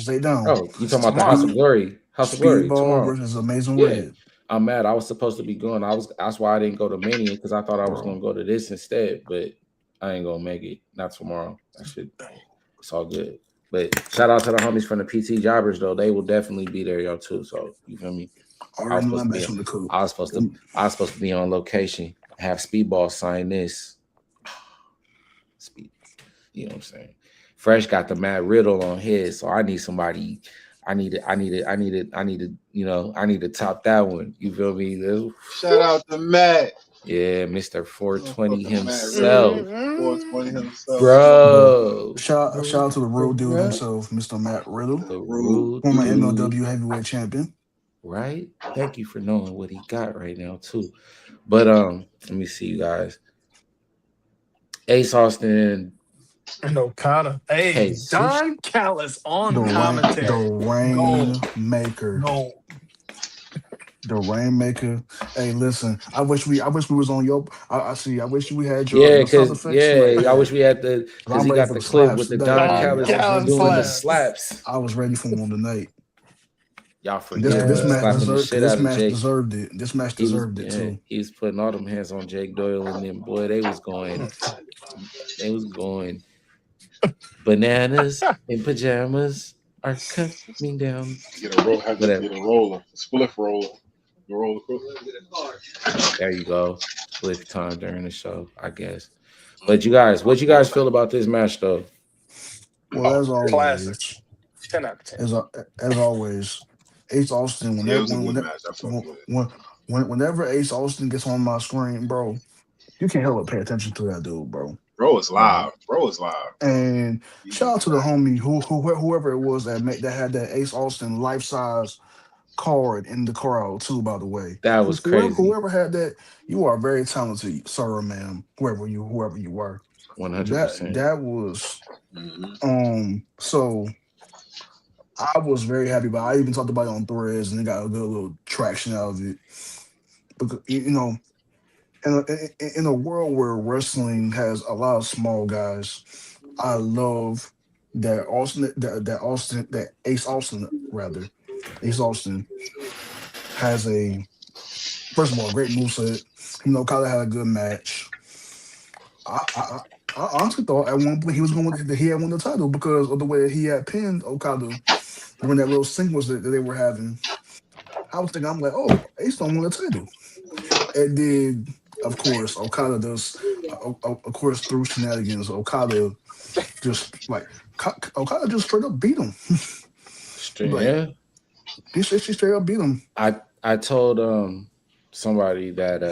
date down. Oh, you talking about the House of Glory? House of Glory tomorrow versus Amazing Red. I'm mad. I was supposed to be going. That's why I didn't go to Mania, because I thought I was going to go to this instead. But I ain't gonna make it. Not tomorrow. It's all good. But shout out to the homies from the PT Jobbers though. They will definitely be there, y'all too. So you feel me? I was supposed to be on location. Have Speedball sign this. Speed. You know what I'm saying? Fresh got the Matt Riddle on his, so I need somebody. I need to top that one. You feel me? Shout out to Matt. Yeah, Mr. 420 himself. 420 himself. Bro. Shout out to the real dude himself, Mr. Matt Riddle. Former MLW heavyweight champion. Right? Thank you for knowing what he got right now, too. But let me see, you guys. Ace Austin and Okada. Hey, Don Callis on commentary. The Rainmaker. The Rainmaker. Hey, listen. I wish we was on your. I wish we had your. Yeah, because I wish we had the. Because he got the clip with the Don Callis doing the slaps. I was ready for him tonight. Y'all forget slapping the shit out of Jake. Deserved it. This match deserved it too. He was putting all them hands on Jake Doyle and them. Boy, they was going bananas in pajamas are coming down. Get a roller, spliff roller. There you go. Split time during the show, I guess. But you guys, what you guys feel about this match though? Well, as always, classic. 10 out of 10. As always, Ace Austin. Whenever Ace Austin gets on my screen, bro, you can't help but pay attention to that dude, bro. Bro is live. And shout out to the homie whoever it was that had that Ace Austin life size card in the crowd too. By the way, that was crazy. Whoever had that, you are very talented, sir or ma'am, whoever you were. 100%. That was So I was very happy, but I even talked about it on Threads, and it got a good little traction out of it. Because in a world where wrestling has a lot of small guys, I love that Ace Austin has first of all, a great moveset. Okada had a good match. I honestly thought at one point he had won the title because of the way he had pinned Okada during that little sequence that they were having. I was thinking, I'm like, oh, Ace don't won the title. And then, of course, Okada does. Of course, through shenanigans, Okada just straight up beat him. He straight up beat him. I told somebody that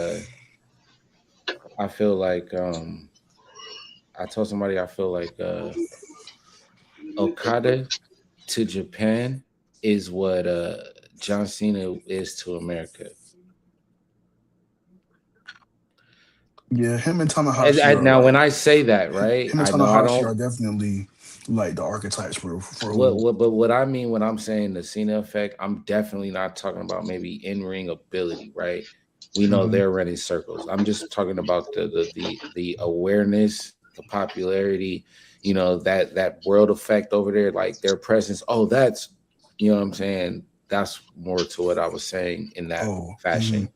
I feel like Okada to Japan is what John Cena is to America. Yeah, him and Tanahashi. Now, when I say that, right, him and Tanahashi are definitely like the archetypes for but what I mean when I'm saying the Cena effect, I'm definitely not talking about maybe in-ring ability, right? We know they're running circles. I'm just talking about the awareness, the popularity, that world effect over there, like their presence. Oh, that's, what I'm saying? That's more to what I was saying in that fashion.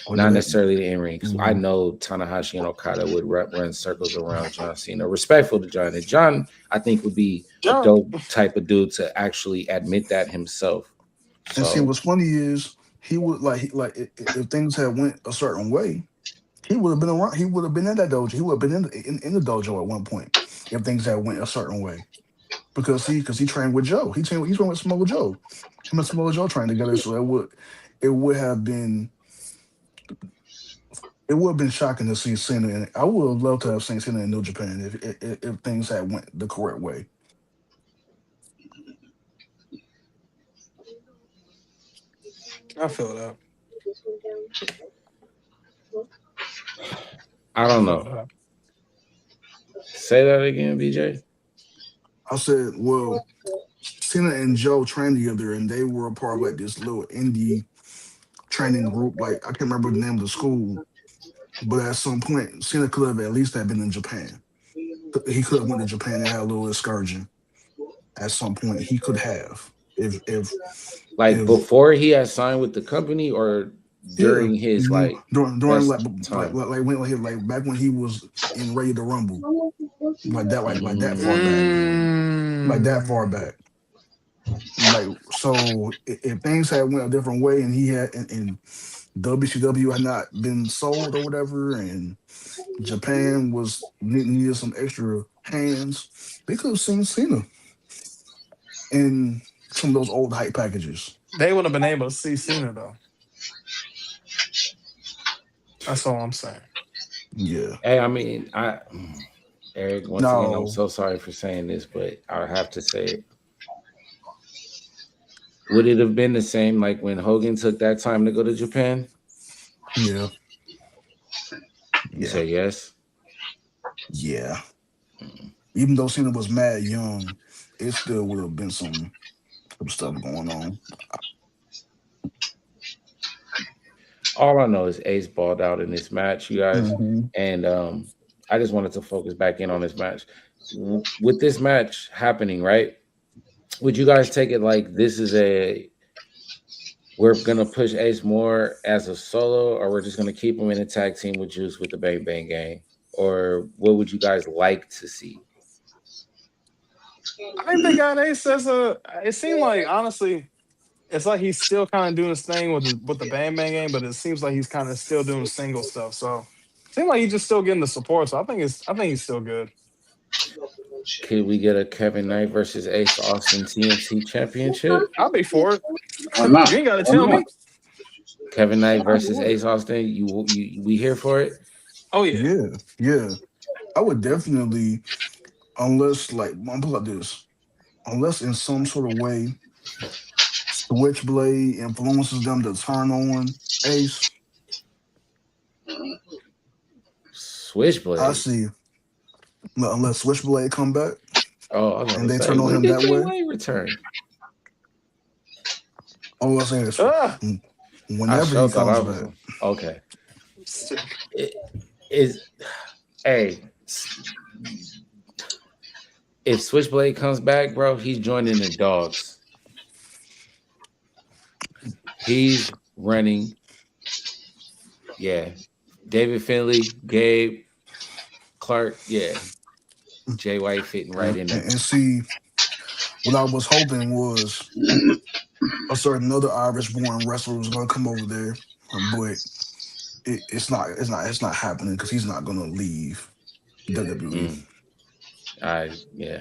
Not necessarily the in-ring, because I know Tanahashi and Okada would run circles around John Cena. Respectful to John. And John, I think, would be a dope type of dude to actually admit that himself. And see, what's funny is he would if things had went a certain way, he would have been around. He would have been in that dojo. He would have been in the dojo at one point if things had went a certain way, because he trained with Joe. He trained with Samoa Joe. Him and Samoa Joe trained together. So it would have been shocking to see Cena. And I would have loved to have seen Cena in New Japan if things had went the correct way. I feel that. I don't know. Say that again, BJ. I said, well, Cena and Joe trained together, and they were a part of like this little indie training group. Like, I can't remember the name of the school, but at some point, Cena could have at least been in Japan. He could have went to Japan and had a little excursion. At some point, he could have. If before he had signed with the company, or during his during back when he was in Ready to Rumble, that far back. So if things had went a different way and he had and WCW had not been sold or whatever, and Japan needed some extra hands, they could have seen Cena in some of those old hype packages. They would have been able to see Cena though. That's all I'm saying. Yeah. Hey, I mean, Eric, once again, I'm so sorry for saying this, but I have to say it. Would it have been the same like when Hogan took that time to go to Japan? Yeah. You say yes? Yeah. Even though Cena was mad young, it still would have been some stuff going on. All I know is Ace balled out in this match, you guys. And I just wanted to focus back in on this match. With this match happening, right? Would you guys take it like this is we're gonna push Ace more as a solo, or we're just gonna keep him in a tag team with Juice with the Bang Bang Gang, or what would you guys like to see? I think they got Ace as a. It seemed like honestly, it's like he's still kind of doing his thing with the Bang Bang game, but it seems like he's kind of still doing single stuff. So it seems like he's just still getting the support. So I think he's still good. Could we get a Kevin Knight versus Ace Austin TNT Championship? I'll be for it. Why not? You ain't got to Why tell not? me. Kevin Knight versus Ace Austin. We here for it? Oh yeah. Yeah. I would definitely, unless like I'm put it like this, unless in some sort of way Switchblade influences them to turn on Ace. Switchblade. I see. Unless Switchblade come back Oh, and they turn on him that way. Return. All I'm saying is Ah. whenever he comes back. Okay. Hey, if Switchblade comes back, bro, he's joining the Dogs. He's running. Yeah. David Finley, Gabe, Clark, yeah. Jay White fitting right in there. And see, what I was hoping was a certain other Irish-born wrestler was going to come over there, but it's not happening because he's not going to leave WWE. Yeah.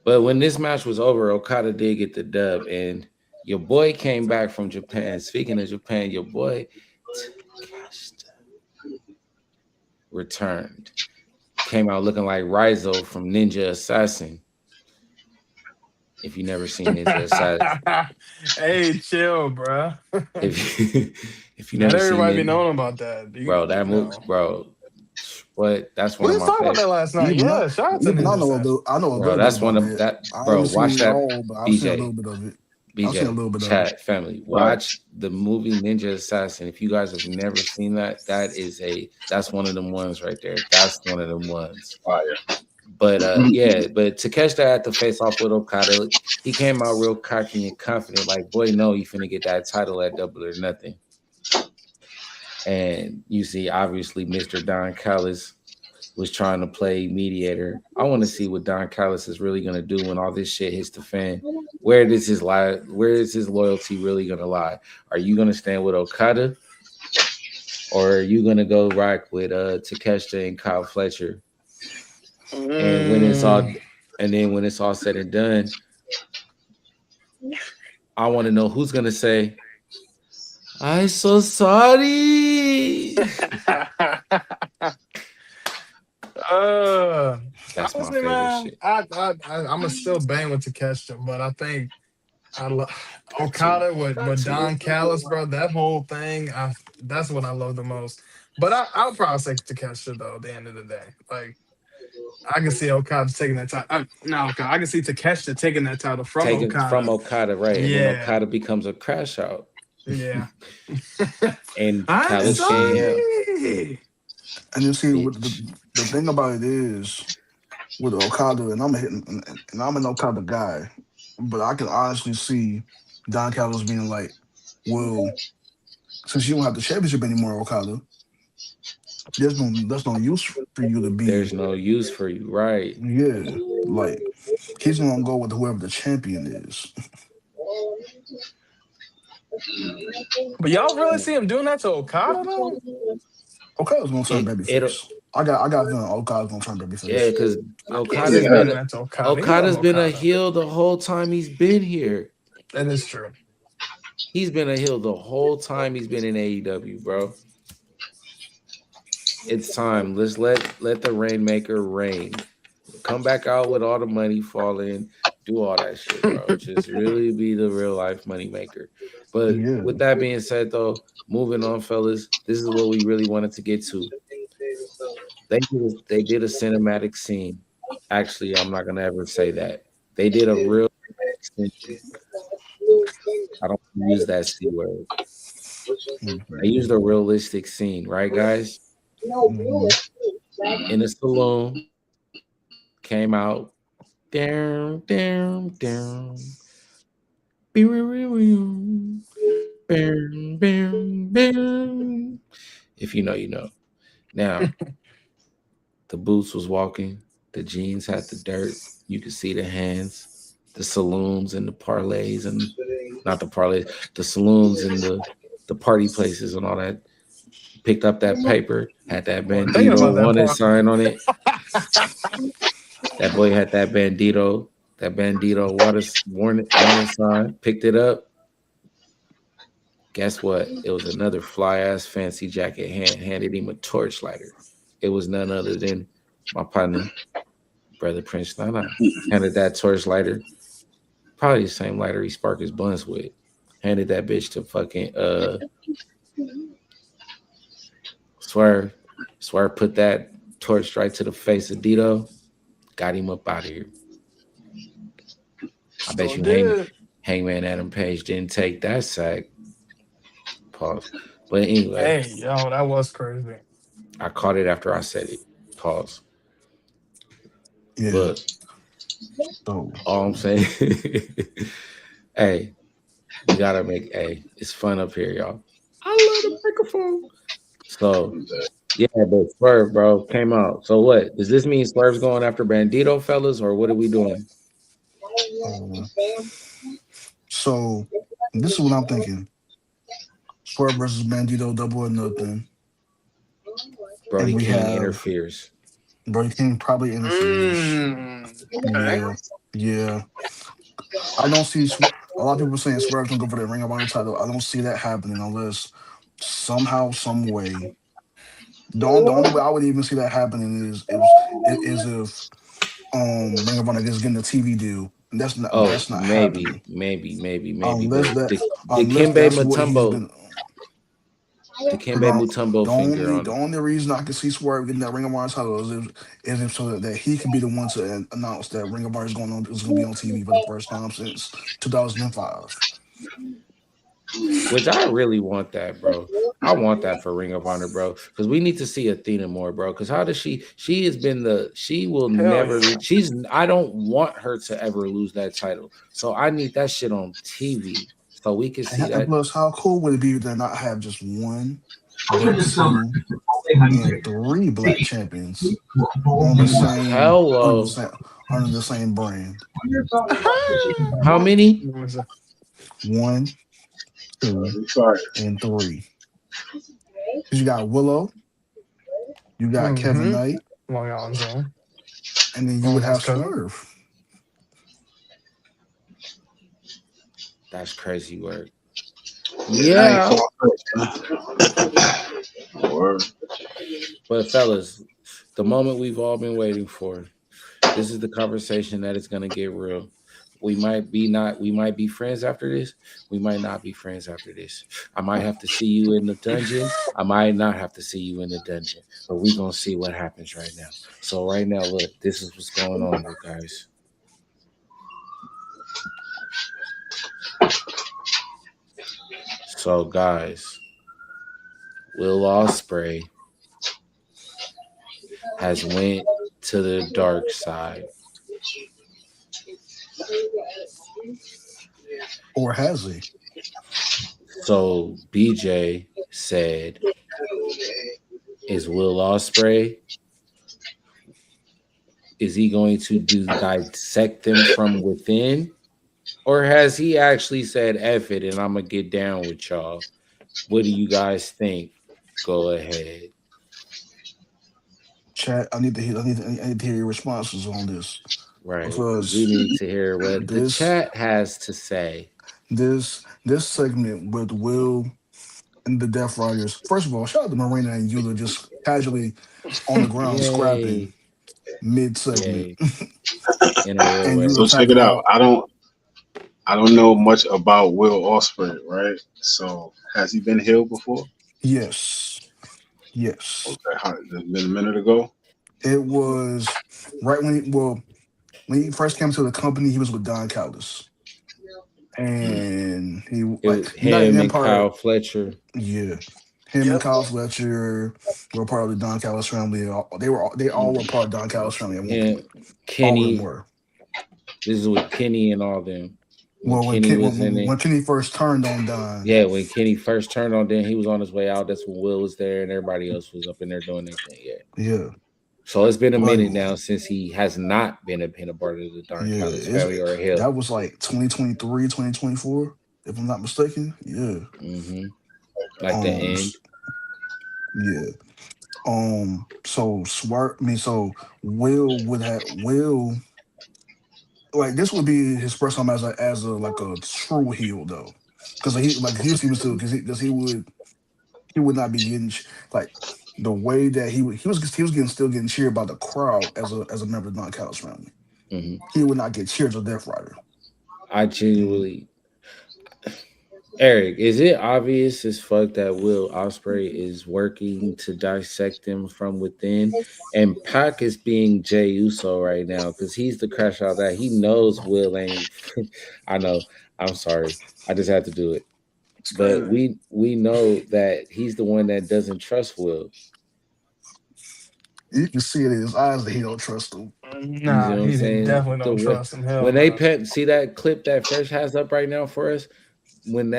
But when this match was over, Okada did get the dub, and your boy came back from Japan. Speaking of Japan, your boy returned. Came out looking like Rizzo from Ninja Assassin. If you never seen Ninja Assassin. Hey, chill, bro. if you never seen everybody it, be knowing about that. Bro, that movie, bro. What? That's one We of was my talking about that last night. Yeah, shout out to Ninja. I know a bro, bit that's about one of that. Bro, watch that. I've seen a little bit of it. BJ, chat family, watch the movie Ninja Assassin. If you guys have never seen that, that's one of them ones right there. That's one of them ones. Oh, yeah. But but Takeshita had to face off with Okada. He came out real cocky and confident, like, boy, no, you finna get that title at Double or Nothing. And you see, obviously, Mr. Don Callis was trying to play mediator. I want to see what Don Callis is really gonna do when all this shit hits the fan. Where is his loyalty really gonna lie? Are you gonna stand with Okada, or are you gonna go rock with Takeshita and Kyle Fletcher? And when it's all said and done, I want to know who's gonna say, "I'm so sorry." That's honestly, my favorite shit. I'm gonna still bang with Takeshita, but I think I love Okada with Don Callis, bro. That whole thing, that's what I love the most. But I'll probably say Takeshita though. At the end of the day, like I can see Okada taking that title. I can see Takeshita taking that title from Okada, right? Yeah, and then Okada becomes a crash out. Yeah, and I'm sorry. And you see, the thing about it is with Okada, and I'm an Okada guy, but I can honestly see Don Callis being like, well, since you don't have the championship anymore, Okada, there's no use for you to be. There's no use for you, right? Yeah, like he's gonna go with whoever the champion is. But y'all really see him doing that to Okada though? Okada's gonna turn babyface. I got a feeling Okada's gonna turn babyface. Yeah, because Okada's been a heel the whole time he's been here. That is true. He's been a heel the whole time he's been in AEW, bro. It's time. Let's let the Rainmaker reign. Come back out with all the money, fall in, do all that shit, bro. Just really be the real life money maker. But with that being said, though, moving on, fellas, this is what we really wanted to get to. They did a cinematic scene. Actually, I'm not gonna ever say that. They did a real. I don't use that C word. They used a realistic scene, right, guys? In a saloon, came out, down. Bam, bam, bam. If you know, you know. Now, the boots was walking. The jeans had the dirt. You could see the hands, the saloons and the parlays and not the parlays, the saloons and the party places and all that. Picked up that paper, had that Thinking Bandito about that wanted part. sign on it. That boy had that Bandito warning sign. Picked it up. Guess what? It was another fly ass fancy jacket. Handed him a torch lighter. It was none other than my partner, brother Prince Nana. Handed that torch lighter, probably the same lighter he sparked his buns with. Handed that bitch to fucking Swerve. Swerve put that torch right to the face of Dito. Got him up out of here. I bet you Hangman Adam Page didn't take that sack. Pause. But anyway. Hey, yo, that was crazy. I caught it after I said it. Pause. Yeah. But So, all I'm saying, hey, we gotta make it's fun up here, y'all. I love the microphone. So yeah, but Swerve, bro, came out. So what? Does this mean Swerve's going after Bandito, fellas, or what are we doing? So this is what I'm thinking. Swerve versus Bandito, double or nothing. Brody King interferes. Brody King probably interferes. Okay. Yeah. I don't see a lot of people saying Swerve can go for the Ring of Honor title. I don't see that happening unless somehow, some way. The only way I would even see that happening is if Ring of Honor is getting a TV deal. And that's not happening. Maybe. Unless the unless Kimbe that's what he's Mutombo. been. The Kimbe Mutombo finger on The only reason I can see Swerve getting that Ring of Honor title is if so that he can be the one to announce that Ring of Honor is going to be on TV for the first time since 2005. Which I really want that, bro. I want that for Ring of Honor, bro. Because we need to see Athena more, bro. Because how does she has been she will never I don't want her to ever lose that title. So I need that shit on TV. So we can see that. Plus, how cool would it be to not have just one, but 2 and 3 black champions on the same under the same brand? How many? 1, 2, and 3. You got Willow, you got Kevin Knight, and then you would have Swerve. That's crazy work. Yeah. But fellas, the moment we've all been waiting for. This is the conversation that is gonna get real. We might be friends after this. We might not be friends after this. I might have to see you in the dungeon. I might not have to see you in the dungeon. But we're gonna see what happens right now. So right now, look, this is what's going on, you guys. So guys, Will Ospreay has went to the dark side. Or has he? So BJ said, is Will Ospreay, is he going to dissect them from within? Or has he actually said, F it, and I'm going to get down with y'all? What do you guys think? Go ahead. Chat, I need to hear your responses on this. Right. Because we need to hear what the chat has to say. This segment with Will and the Death Riders. First of all, shout out to Marina and Eula just casually on the ground scrapping mid-segment. So check it out. I don't know much about Will Ospreay, right? So has he been healed before? Yes. Okay, been a minute ago. It was right when he first came to the company, he was with Don Callis. And him and Kyle Fletcher. Yeah. And Kyle Fletcher were part of the Don Callis family. They all were part of Don Callis family. And Kenny. This is with Kenny and all them. Well, Kenny was in it. when Kenny first turned on Don. Yeah, when Kenny first turned on, then he was on his way out. That's when Will was there and everybody else was up in there doing their thing. Yeah. Yeah. So it's been a Like, minute now since he has not been a part of the Don Callis family or Hill. That was like 2023, 2024, if I'm not mistaken. Yeah. Mm-hmm. Like the end. Yeah. So Will like this would be his first time as a like a true heel though, because he would not be getting like the way that he was still getting cheered by the crowd as a member of the Don Callis family. Mm-hmm. He would not get cheered as a Death Rider. I genuinely, Eric, is it obvious as fuck that Will Ospreay is working to dissect him from within, and Pac is being Jey Uso right now because he's the crash out that he knows Will ain't. I know. I'm sorry. I just had to do it. But we know that he's the one that doesn't trust Will. You can see it in his eyes that he don't trust him. Nah, he definitely don't trust him. Hell when they see that clip that Fresh has up right now for us, when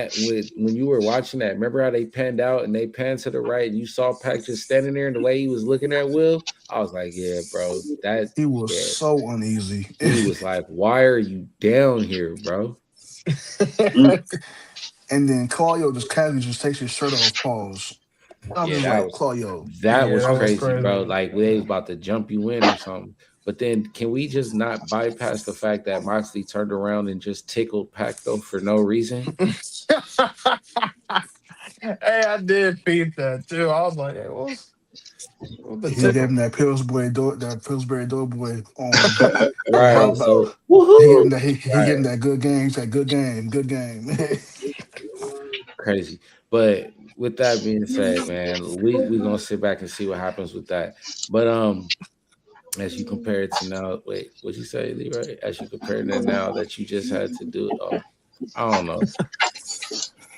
you were watching that, remember how they panned out and they panned to the right and you saw Pac just standing there and the way he was looking at Will, I was like, yeah, bro, that he was so uneasy. He was like, why are you down here, bro? And then Claudio just casually just takes his shirt off, pause. Claudio. That was crazy, bro. Like they was about to jump you in or something. But then can we just not bypass the fact that Moxley turned around and just tickled Pac though for no reason? Hey, I did feed that too. I was like, hey, what's he gave him that Pillsbury Doughboy on right. So he gave him that good game. That good game. Crazy. But with that being said, man, we gonna sit back and see what happens with that. But as you compare it to now, wait, what'd you say, Leroy? As you compare it to now that you just had to do it, I don't know.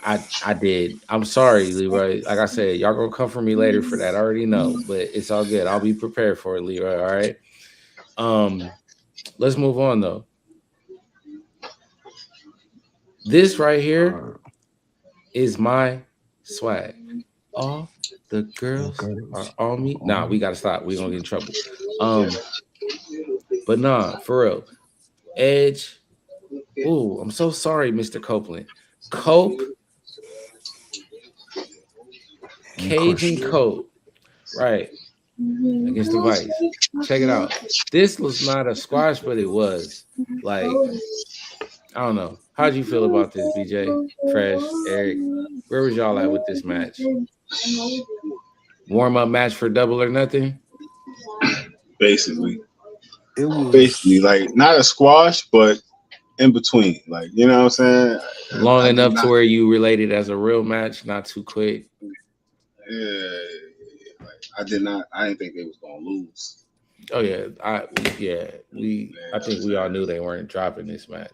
I did. I'm sorry, Leroy. Like I said, y'all gonna come for me later for that. I already know, but it's all good. I'll be prepared for it, Leroy. All right. Let's move on though. This right here is my swag. All the girls are on me. Nah, we gotta stop. We're gonna get in trouble. But nah, for real. Edge. Ooh, I'm so sorry, Mr. Copeland. Cope. Cajun Cope. Right. Against the Vice. Check it out. This was not a squash, but it was. Like, I don't know. How'd you feel about this, BJ? Fresh, Eric? Where was y'all at with this match? Warm-up match for Double or Nothing? Basically. It was basically like not a squash, but in between. Like, you know what I'm saying? Long enough to where you relate it as a real match, not too quick. Yeah. Like, I didn't think they was gonna lose. Oh yeah. I think we all knew they weren't dropping this match.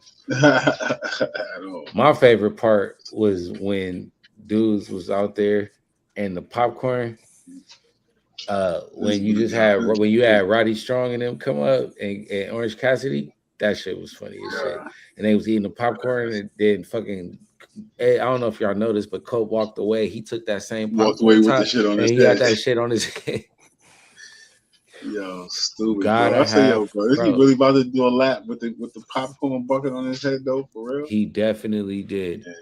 My favorite part was when dudes was out there and the popcorn. When you had Roddy Strong and them come up and Orange Cassidy, that shit was funny as shit. And they was eating the popcorn and then fucking, I don't know if y'all noticed, but Cope walked away. He took that same popcorn walked away with the shit on his head. He got that shit on his head. Yo, stupid. Bro. I say, bro, is he really about to do a lap with the popcorn bucket on his head though? For real? He definitely did. Yeah.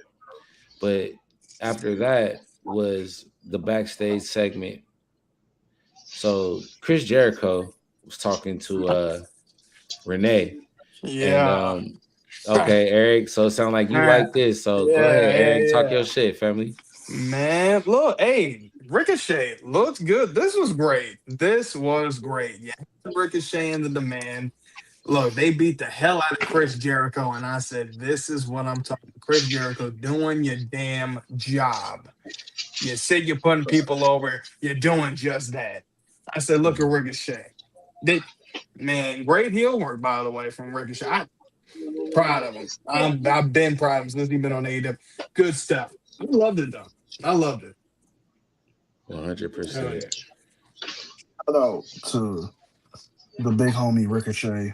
But after that was the backstage segment. So Chris Jericho was talking to Renee. Yeah. And, okay, Eric. So it sounds like you like this. So go ahead, Eric. Talk your shit, family. Man, look, hey, Ricochet looks good. This was great. Yeah, Ricochet and the Demand. Look, they beat the hell out of Chris Jericho, and I said, this is what I'm talking. Chris Jericho doing your damn job. You said you're putting people over. You're doing just that. I said, look at Ricochet. Man, great heel work, by the way, from Ricochet. I'm proud of him. I've been proud of him since he's been on AEW. Good stuff. I loved it, though. I loved it. 100%. Shout out to the big homie Ricochet.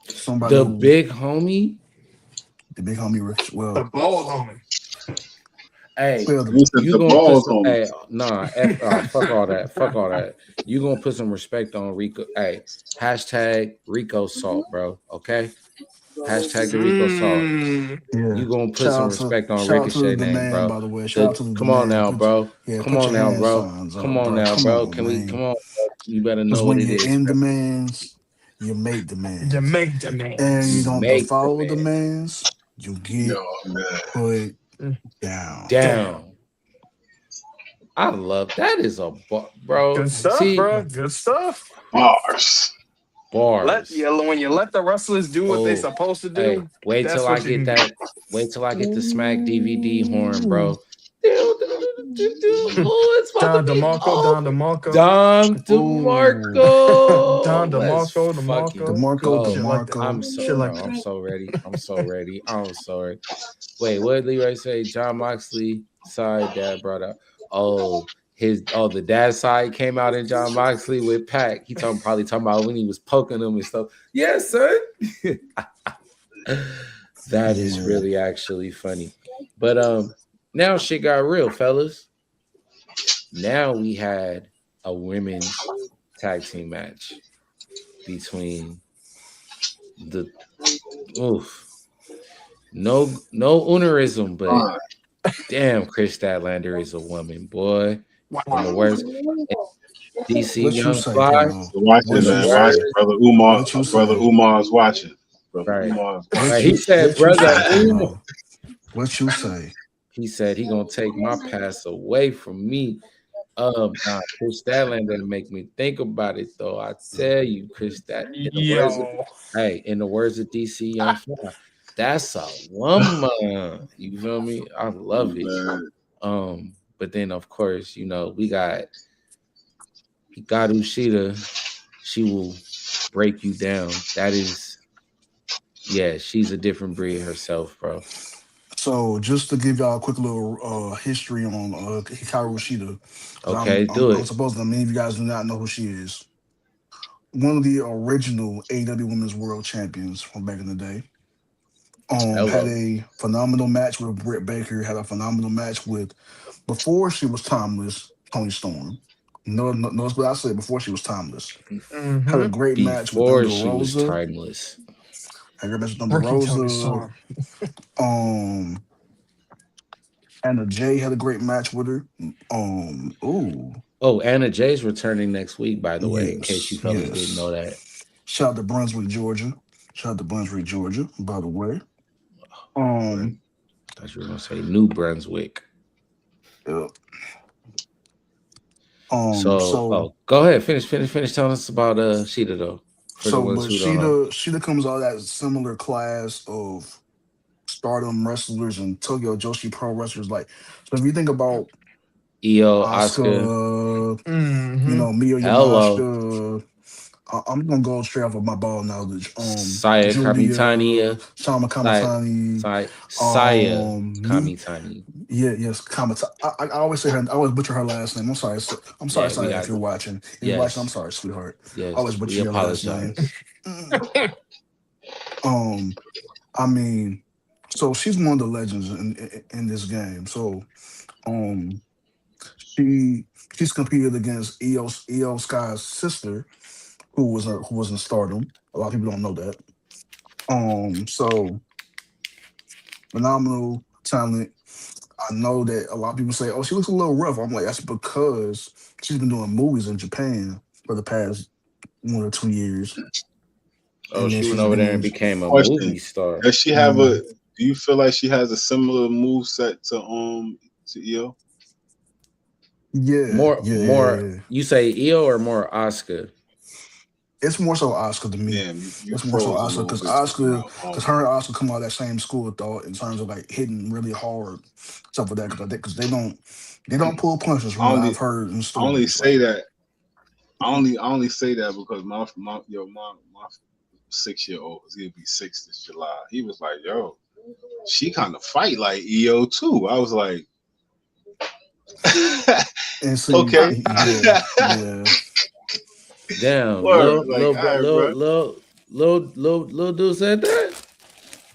Big homie? The big homie Rick. The Well, ball homie. Hey, well, you gonna put some? Hey, nah, fuck all that. Fuck all that. You gonna put some respect on Rico? Hey, hashtag Rico Salt, bro. Okay. Hashtag the Rico Salt. yeah. You gonna put some respect on Ricochet name, man, bro. by the way. Shout out to the Come on man. now, bro. Come on now, bro. Come on now, bro. Can we? Come on. You better know what it is. When you're in demands, you make demands. You make demands. And you don't follow demands, you get put down. Down. I love that. Is a bro. Good stuff, bro. Good stuff. Bars. When you let the wrestlers do what they're supposed to do. Hey, wait till I get that. Wait till I get the Smack DVD horn, bro. Don DeMarco. I'm so ready. Wait, what did Leroy say? John Moxley side dad brought up. The dad side came out in John Moxley with Pac. He probably talking about when he was poking him and stuff. Yes, son. That is really actually funny. But now shit got real, fellas. Now we had a women's tag team match between the no unerism, but damn, Chris Statlander is a woman, boy. In the worst, DC Young Fly. Watching, man. Watch, brother Umar's watching. Right. He said, brother Umar. What you say? He said he gonna take my pass away from me. Chris Statlander make me think about it though. I tell you, Chris, that in the words of DC Young Fly, that's a woman. You feel me? I love it. But then of course, you know, we got Hikaru Shida. She will break you down. That is, she's a different breed herself, bro. So just to give y'all a quick little history on Hikaru Shida. Okay, do it. I'm supposed to many of you guys do not know who she is. One of the original AEW Women's World Champions from back in the day. Had a phenomenal match with Britt Baker. Had a phenomenal match with, before she was timeless, Toni Storm. Notice what I said, before she was timeless. Mm-hmm. Had a great match with Thunder Rosa. Before she was timeless. Had a great match with Thunder Rosa. Anna Jay had a great match with her. Anna Jay's returning next week, by the way, in case you fellas didn't know that. Shout out to Brunswick, Georgia. By the way. I thought you were gonna say New Brunswick. Yep. So go ahead, finish telling us about Shida though. Shida comes out of that similar class of Stardom wrestlers and Tokyo Joshi Pro wrestlers. Like, so if you think about Io, Asuka, you know, Miyo Yamashita, I'm gonna go straight off of my ball knowledge. Saya Kamitani, Shama Kamitani, Saya Kamitani. Kamitani. I always say her. I always butcher her last name. I'm sorry. Saya, if you're watching. If you're watching, I'm sorry, sweetheart. Yes, I always butcher your last name. I mean, so she's one of the legends in this game. So, she's competed against Io Sky's sister, who was in Stardom. A lot of people don't know that. So phenomenal talent. I know that a lot of people say, "Oh, she looks a little rough." I'm like, that's because she's been doing movies in Japan for the past 1 or 2 years. She went over there and became a movie star. Does she have do you feel like she has a similar move set to Io? Yeah. More. You say Io or more Asuka? It's more so Asuka to me. It's more so Asuka because her and Asuka come out of that same school of thought in terms of like hitting really hard stuff like that because they don't pull punches from what I've heard in stories. I only say that. I only say that because my 6-year-old is gonna be 6 this July. He was like, "Yo, she kind of fight like Io too." I was like, "Okay, yeah." Damn, little dude said that.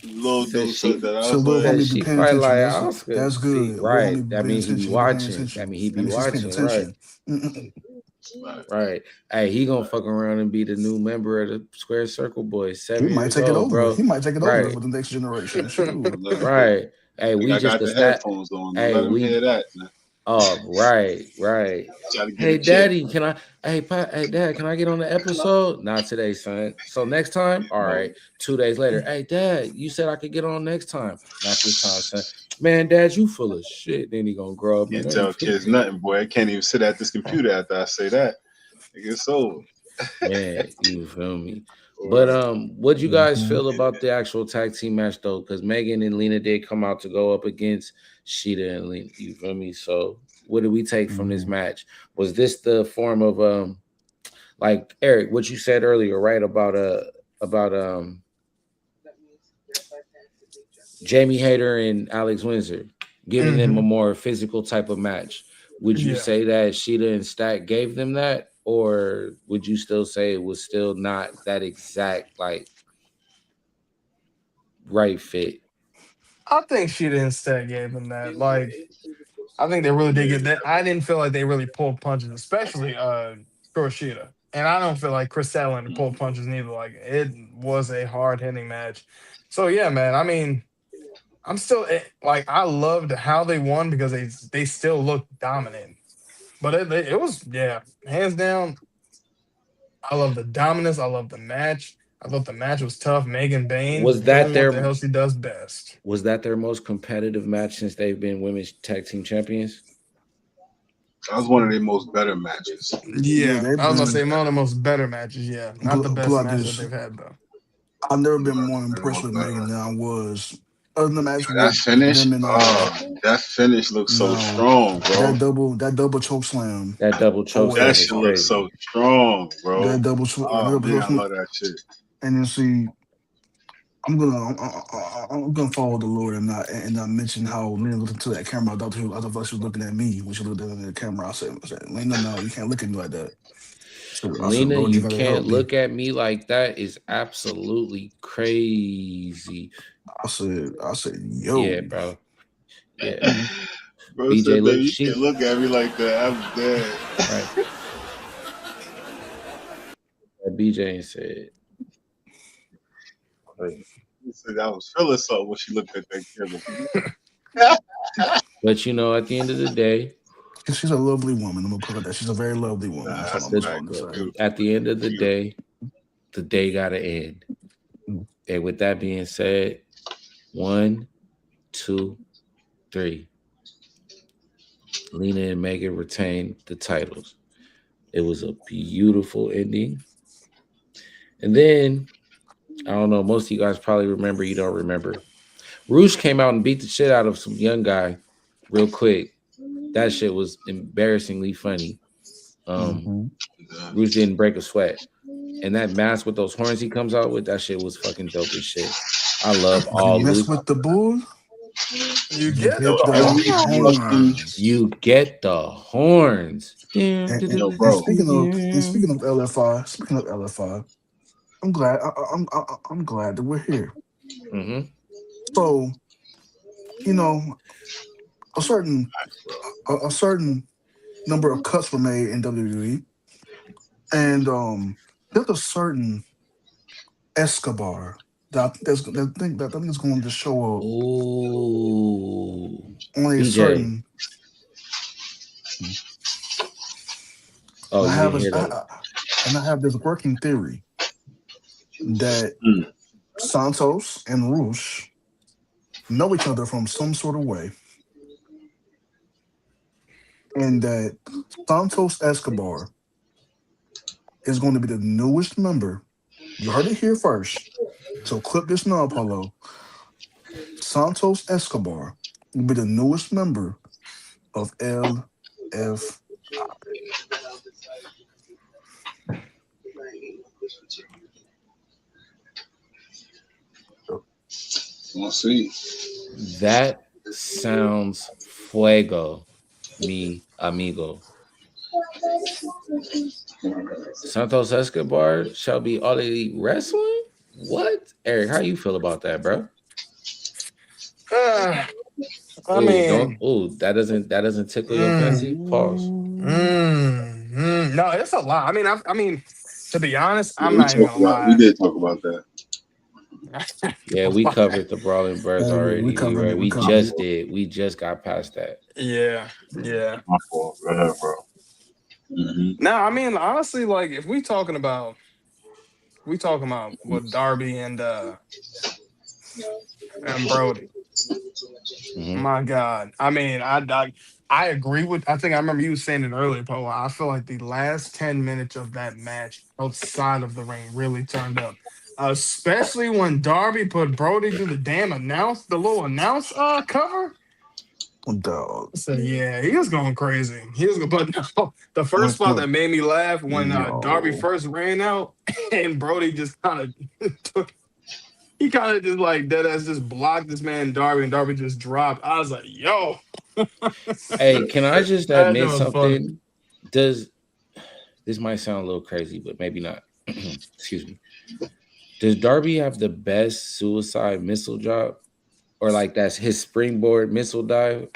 Lil Dude said that. I So was little like, homie be She paying fight attention. like Oscar. That's See, good. Little right. homie be That paying mean he be attention. He paying watching. That attention. mean he That be means he's paying watching, right? attention. Mm-mm. Right. Hey, he gonna fuck around and be the new member of the Square Circle Boys, He 7 might years take it old, over. bro. He might take it over Right. for the next generation. Shoot. look, Right. Hey, we I just got the established. headphones on. Don't Hey, let him hear that. Man. Oh, right. Try to get Hey, a kick. Daddy, can I? Hey, hey, Dad, can I get on the episode? Not today, son. So next time, all right. 2 days later, hey, Dad, you said I could get on next time. Not this time, son. Man, Dad, you full of shit. Then he gonna grow up. Can't And tell kids nothing, boy. I can't even sit at this computer after I say that. It gets over. Man, you feel me? But what you guys feel about the actual tag team match though? Because Megan and Lena did come out to go up against Sheeta and Lena. You feel me? So what did we take from this match? Was this the form of like Eric, what you said earlier, right? About Jamie Hayter and Alex Windsor, giving them a more physical type of match. Would you say that Sheeta and Stack gave them that? Or would you still say it was still not that exact like right fit? I think she didn't Stack gave them that. Like, I think they really did get that. I didn't feel like they really pulled punches, especially Kuroshita. And I don't feel like Chris Allen pulled punches neither. Like, it was a hard hitting match. So yeah, man. I mean, I'm still like, I loved how they won because they still looked dominant. But it was, yeah, hands down. I love the dominance. I love the match. I thought the match was tough. Megan Bain Was that doing their what the hell she does best. Was that their most competitive match since they've been women's tag team champions? That was one of their most better matches. Yeah, they've I was gonna been say one of the most better matches. Yeah, not the best pull out match that this. they've had though. I've never been more impressed with Megan than I was. Other than the match That with finish, them and that finish looks so strong, bro. that double choke slam. That double choke slam. That shit looks so strong, bro. That double choke. Oh man, I love that shit. And then see, I'm gonna follow the Lord and not mention how Lena looked into that camera. I thought she was looking at me when she looked at the camera. I said, Lena, no, you can't look at me like that. Lena, Lord, you can't look at me like that is absolutely crazy. I said, yo. Yeah, bro. Yeah. Bro BJ, said, look, you can't look at me like that. I'm dead. Right. BJ said. He said I was feeling something when she looked at that camera. But you know, at the end of the day, she's a lovely woman. I'm gonna put it that she's a very lovely woman. At the end of the day gotta end. And with that being said, 1, 2, 3. Lena and Megan retained the titles. It was a beautiful ending. And then, I don't know, most of you guys probably remember, you don't remember. Roosh came out and beat the shit out of some young guy real quick. That shit was embarrassingly funny. Roosh didn't break a sweat. And that mask with those horns he comes out with, that shit was fucking dope as shit. I love all mess with the bull. You get the horns. You get the horns. And speaking of LFI, I'm glad. I'm glad that we're here. Mm-hmm. So, you know, a certain number of cuts were made in WWE, and there's a certain Escobar that I think is going to show up. Ooh, only a BJ. certain. Oh, I have this working theory that Santos and Roosh know each other from some sort of way, and that Santos Escobar is going to be the newest member. You heard it here first. So clip this now, Paulo. Santos Escobar will be the newest member of LFI. We'll see. That sounds fuego, mi amigo. Santos Escobar shall be all elite wrestling? What? Eric, how you feel about that, bro? I mean, that doesn't tickle your fancy. Pause. No, it's a lot. I mean, to be honest, Yeah, I'm not even gonna we lie. did talk about that. Yeah, we covered the Brawling Birds already. We covered it. We just did. We just got past that. Yeah. My fault. Go ahead, bro. Mm-hmm. Now, I mean, honestly, like if we talking about with Darby and Brody. Mm-hmm. My God. I mean, I agree with. I think I remember you saying it earlier, Paul. I feel like the last 10 minutes of that match outside of the ring really turned up, especially when Darby put Brody through the little announce cover. Dog. So yeah, he was going crazy. He was going, but no, the first spot When, that made me laugh when Darby yo, first ran out and Brody just kind of took. He kind of just like dead ass just blocked this man Darby and Darby just dropped. I was like, yo. Hey, can I just That admit was funny. something? This might sound a little crazy, but maybe not. Excuse me. Does Darby have the best suicide missile drop? Or like that's his springboard missile dive?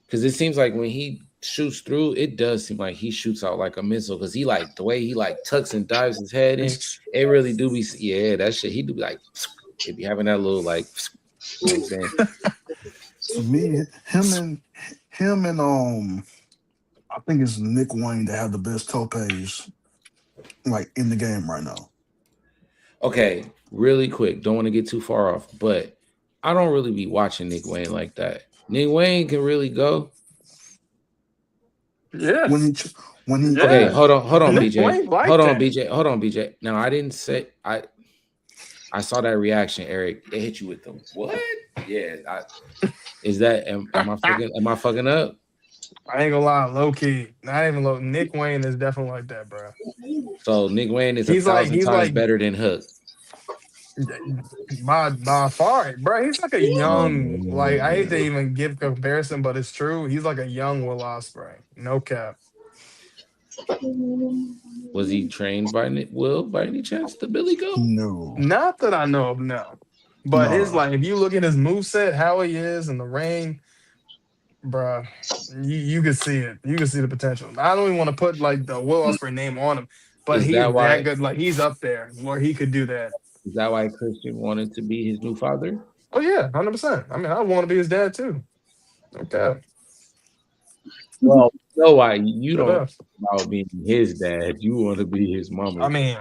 Because it seems like when he shoots through, it does seem like he shoots out like a missile. Because he like the way he like tucks and dives his head in, it really do be that shit. He do be like he be having that little like you know what I'm saying? to me, him and I think it's Nick Wayne that have the best topes like in the game right now. Okay, really quick. Don't want to get too far off, but I don't really be watching Nick Wayne like that. Nick Wayne can really go. Yeah. When he Okay, hold on, Nick BJ. Wayne like Hold on, that. BJ. Now I didn't say I saw that reaction, Eric. It hit you with the what? Yeah, am I fucking up? I ain't gonna lie, low key. Not even low. Nick Wayne is definitely like that, bro. So Nick Wayne is He's 1,000 times like better than Hook. by far, bro. He's like a young, like I hate to even give comparison, but it's true. He's like a young Will Ospreay. No cap. Was he trained by Will by any chance? The Billy Goat? No. Not that I know of, no. But his like, if you look at his moveset, how he is in the ring, bruh, you can see it. You can see the potential. I don't even want to put like the Will Ospreay name on him, but he's that good. Like he's up there where he could do that. Is that why Christian wanted to be his new father? Oh yeah, 100%. I mean, I want to be his dad too. Okay. Well, you know why you don't about being his dad. You want to be his mama. I mean,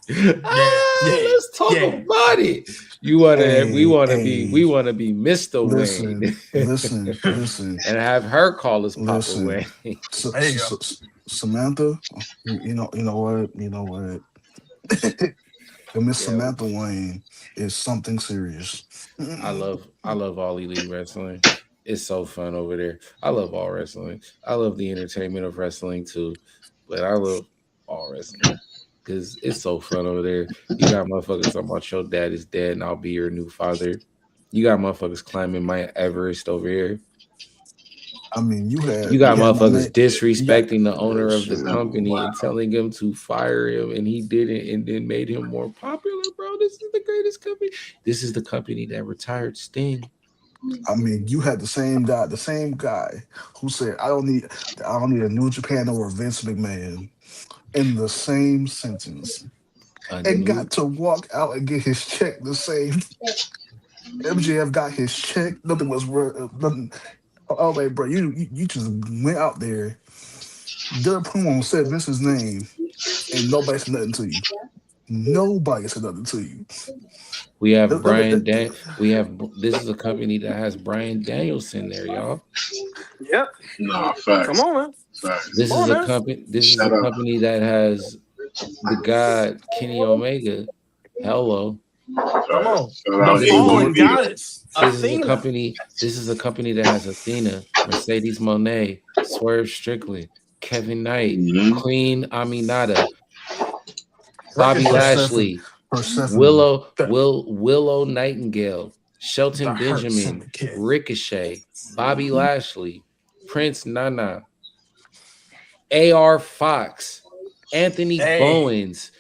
let's talk about it. We want to be Mr. Wayne. Listen. And have her call us Papa Wayne. Samantha, you know what? Miss Samantha Wayne is something serious. I love All Elite Wrestling. It's so fun over there. I love all wrestling. I love the entertainment of wrestling too, but I love all wrestling because it's so fun over there. You got motherfuckers talking about your dad is dead and I'll be your new father. You got motherfuckers climbing Mount Everest over here. I mean, you got motherfuckers disrespecting the owner of the company and telling him to fire him, and he didn't, and then made him more popular, bro. This is the greatest company. This is the company that retired Sting. I mean, you had the same guy who said, I don't need a New Japan or a Vince McMahon in the same sentence. And got to walk out and get his check the same. MJF got his check. Nothing was nothing. Oh, wait, bro, you just went out there, did a promo and said Vince's name, and nobody said nothing to you. Nobody said nothing to you. We have Brian. This is a company that has Brian Danielson there, y'all. Yep. No, facts. Come on, man. Facts. This is a company that has the God Kenny Omega. Hello. Come on. This is a company that has Athena, Mercedes Moné, Swerve Strickland, Kevin Knight, Queen Aminata, Bobby Lashley, Willow Nightingale, Shelton Benjamin, Ricochet, Bobby Lashley, Prince Nana, AR Fox, Anthony Bowens,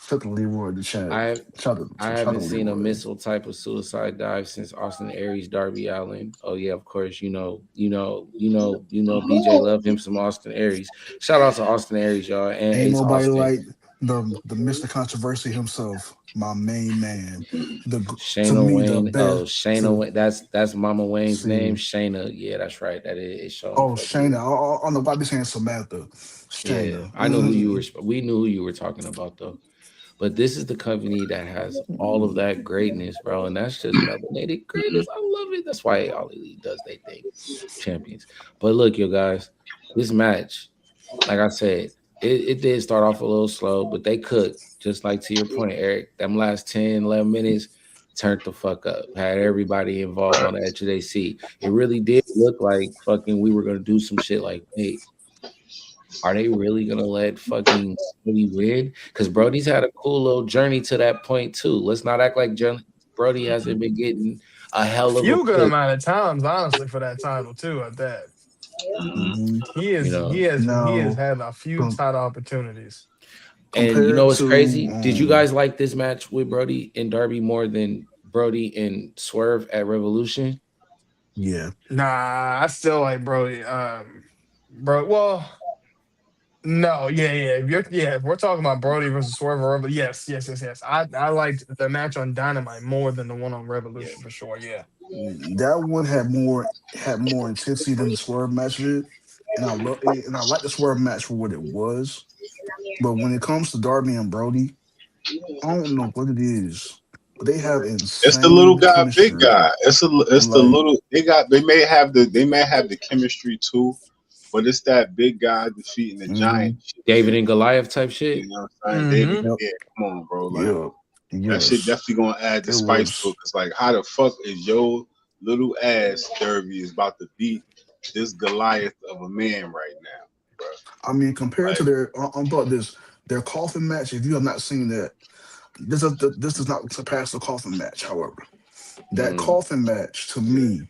Shout to Leroy the chat. I Shout haven't to seen a Leroy. missile type of suicide dive since Austin Aries, Darby Allin. Oh yeah, of course. BJ love him some Austin Aries. Shout out to Austin Aries, y'all, and Ain't Ace nobody Austin. like the Mr. Controversy himself, my main man. To Shayna me, the Wayne. Oh, best. Shayna Wayne. That's Mama Wayne's name. See. Shayna. Yeah, that's right. That is showing. Oh, Shayna. I don't know why I be saying Samantha. Shayna. Yeah, I know who you were. We knew who you were talking about though. But this is the company that has all of that greatness, bro, and that's just melanated greatness. I love it. That's why All Elite does they thing, champions. But look, you guys, this match, like I said, it did start off a little slow, but they cooked. Just like to your point, Eric, them last 10, 11 minutes turned the fuck up. Had everybody involved on the edge of their seat. It really did look like fucking we were gonna do some shit like, wait, are they really gonna let fucking Brody win? Because Brody's had a cool little journey to that point too. Let's not act like Brody hasn't been getting a hell of a few good push. amount of times, honestly, for that title too. At that, he has had a few title opportunities. And you know what's crazy? Did you guys like this match with Brody and Darby more than Brody and Swerve at Revolution? Yeah. Nah, I still like Brody. Well. No, if we're talking about Brody versus Swerve, yes. I liked the match on Dynamite more than the one on Revolution for sure. Yeah, that one had more intensity than the Swerve match did, and I like the Swerve match for what it was. But when it comes to Darby and Brody, I don't know what it is, but they have insane. It's the little guy, chemistry. big guy. It's the little. They may have the chemistry too. But it's that big guy defeating the giant. David and Goliath type shit. You know what I'm saying? David, yeah, come on, bro. Like, that shit definitely gonna add the spice to it. Cause like, how the fuck is your little ass Derby is about to beat this Goliath of a man right now, bro? I mean, compared to their coffin match, if you have not seen that, this does not surpass the coffin match. However, that coffin match to me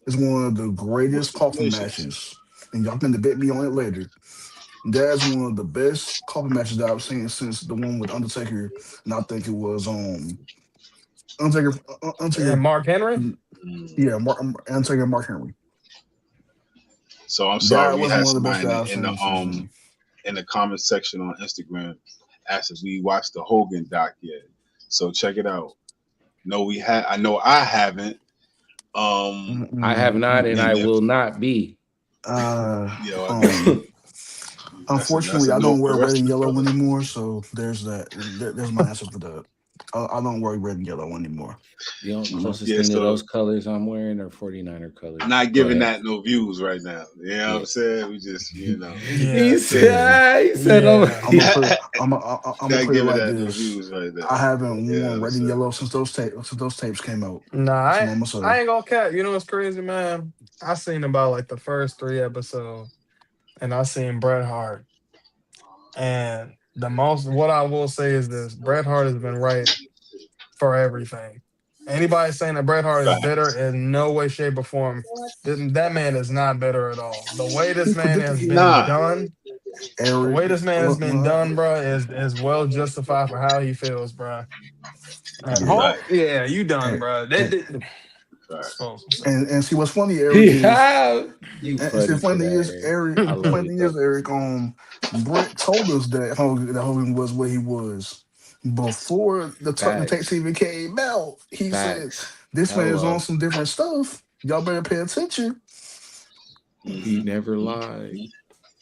is one of the greatest coffin matches. And y'all can debate me on it later. That's one of the best coffin matches that I've seen since the one with Undertaker, and I think it was Undertaker and Mark Henry. Yeah, Undertaker and Mark Henry. So I'm sorry, we had somebody in the comment section on Instagram asked if we watched the Hogan doc yet. So check it out. No, we had. I know I haven't. I have not, and I will not be. Unfortunately, I don't wear red and yellow anymore, so there's that. There's my answer for that. I don't wear red and yellow anymore. The closest thing to those colors I'm wearing are 49er colors. Not giving that no views right now. You know what I'm saying? We just, He said, I'm gonna put it like this. I haven't worn red and yellow since those tapes came out. Nah, I ain't gonna cap. You know what's crazy, man? I seen about like the first 3 episodes, and I seen Bret Hart. And what I will say is this: Bret Hart has been right for everything. Anybody saying that Bret Hart is bitter in no way, shape, or form, that man is not bitter at all. The way this man has been done, bro, is well justified for how he feels, bro. Yeah, you done, bro. And see what's funny, Eric. The funny is, Eric. Brett told us that Hogan was where he was before the tape TV came out. He said, "This man is on some different stuff. Y'all better pay attention." He never lied.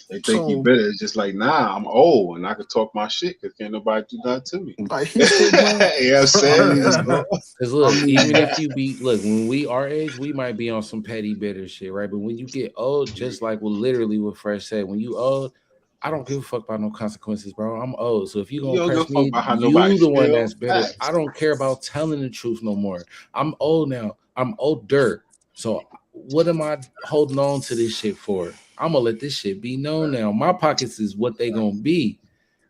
They think he better. It's just like, nah, I'm old and I can talk my shit because can't nobody do that to me. Like he's still yeah, I'm saying. Because look, even if you when we our age, we might be on some petty bitter shit, right? But when you get old, just like literally what Fresh said, when you old, I don't give a fuck about no consequences, bro. I'm old. So if you gonna press me, you the one that's better. I don't care about telling the truth no more. I'm old now. I'm older. So what am I holding on to this shit for? I'm gonna let this shit be known now. My pockets is what they gonna be.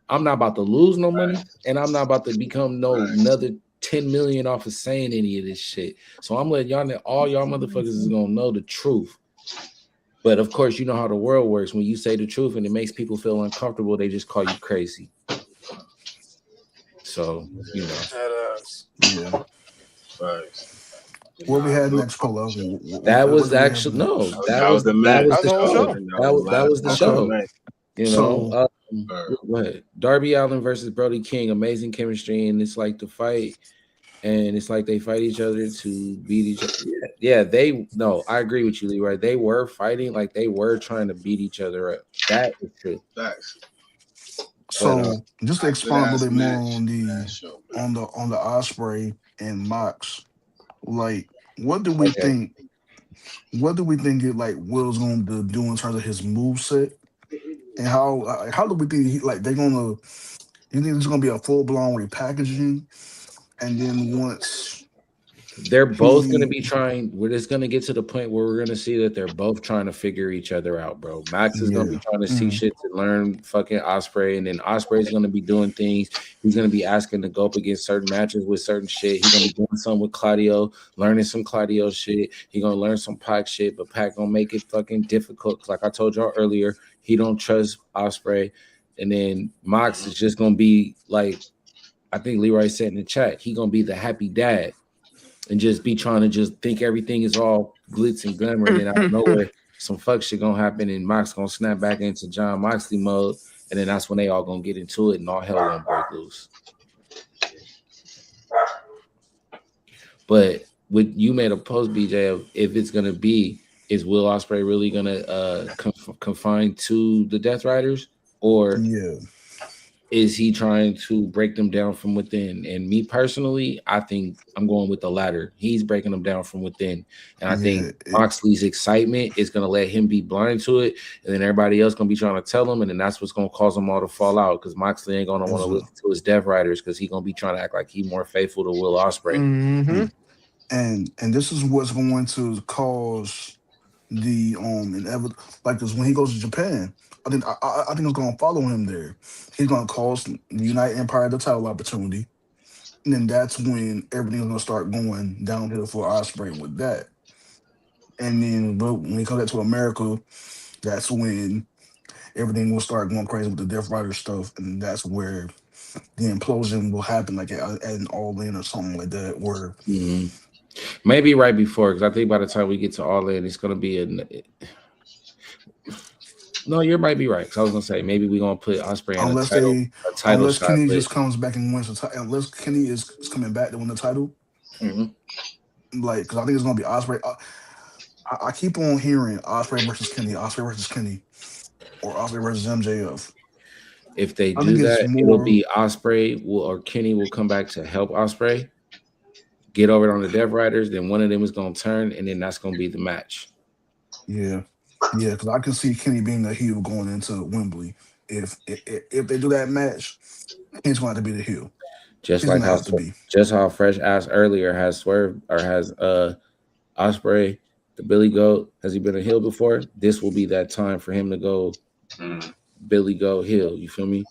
I'm not about to lose no money, and I'm not about to become another 10 million off of saying any of this shit. So I'm letting y'all know, all y'all motherfuckers is gonna know the truth. But of course, you know how the world works. When you say the truth and it makes people feel uncomfortable, they just call you crazy. So, you know. Yeah. Right. What we had next, Polo? That was actually no. That was the match. That was the whole show. That was the show. You know, So, what? Darby Allin versus Brody King, amazing chemistry, and it's like the fight, and it's like they fight each other to beat each other. Yeah, I agree with you, Leroy. They were fighting, like they were trying to beat each other up. That is true. Facts. So just to expand a little bit more on the Osprey and Mox, like what do we think? What do we think Will's going to do in terms of his moveset? And how do we think they're gonna? You think it's gonna be a full blown repackaging, and then once they're both gonna be trying, we're just gonna get to the point where we're gonna see that they're both trying to figure each other out, bro. Max is gonna be trying to see shit to learn fucking Osprey, and then Osprey's gonna be doing things. He's gonna be asking to go up against certain matches with certain shit. He's gonna be doing something with Claudio, learning some Claudio shit. He's gonna learn some Pac shit, but Pac gonna make it fucking difficult. Like I told y'all earlier, he don't trust Osprey, and then Mox is just gonna be like, I think Leroy said in the chat, he gonna be the happy dad and just be trying to just think everything is all glitz and glamour, and then out of nowhere some fuck shit gonna happen, and Mox gonna snap back into John Moxley mode, and then that's when they all gonna get into it, and all hell gonna break loose. But you made a post, BJ, of if it's gonna be, is Will Ospreay really gonna confine to the Death Riders, or is he trying to break them down from within? And me personally, I think I'm going with the latter. He's breaking them down from within, and I think Moxley's excitement is gonna let him be blind to it, and then everybody else gonna be trying to tell him, and then that's what's gonna cause them all to fall out, because Moxley ain't gonna want to listen to his Death Riders, because he's gonna be trying to act like he's more faithful to Will Ospreay. Mm-hmm. And this is what's going to cause the inevitable, like, because when he goes to Japan, I think it's gonna follow him there. He's gonna cost the United Empire the title opportunity, and then that's when everything's gonna start going downhill for Ospreay with that. And then, but when he comes back to America, that's when everything will start going crazy with the Death Rider stuff, and that's where the implosion will happen, like at an All In or something like that. Where maybe right before, because I think by the time we get to All In, it's gonna be no, you might be right. Because I was gonna say maybe we're gonna put Ospreay in a title unless shot, Kenny just comes back and wins the title. Unless Kenny is coming back to win the title, like, because I think it's gonna be Ospreay. I keep on hearing Ospreay versus Kenny, or Ospreay versus MJF. If they do that, it'll be Ospreay or Kenny will come back to help Ospreay get over on the Death Riders. Then one of them is gonna turn, and then that's gonna be the match. Yeah, because I can see Kenny being the heel going into Wembley. If they do that match, he's going to have to be the heel. Just how Fresh asked earlier, has Swerve or has Ospreay, the Billy Goat, has he been a heel before? This will be that time for him to go Billy Goat heel. You feel me?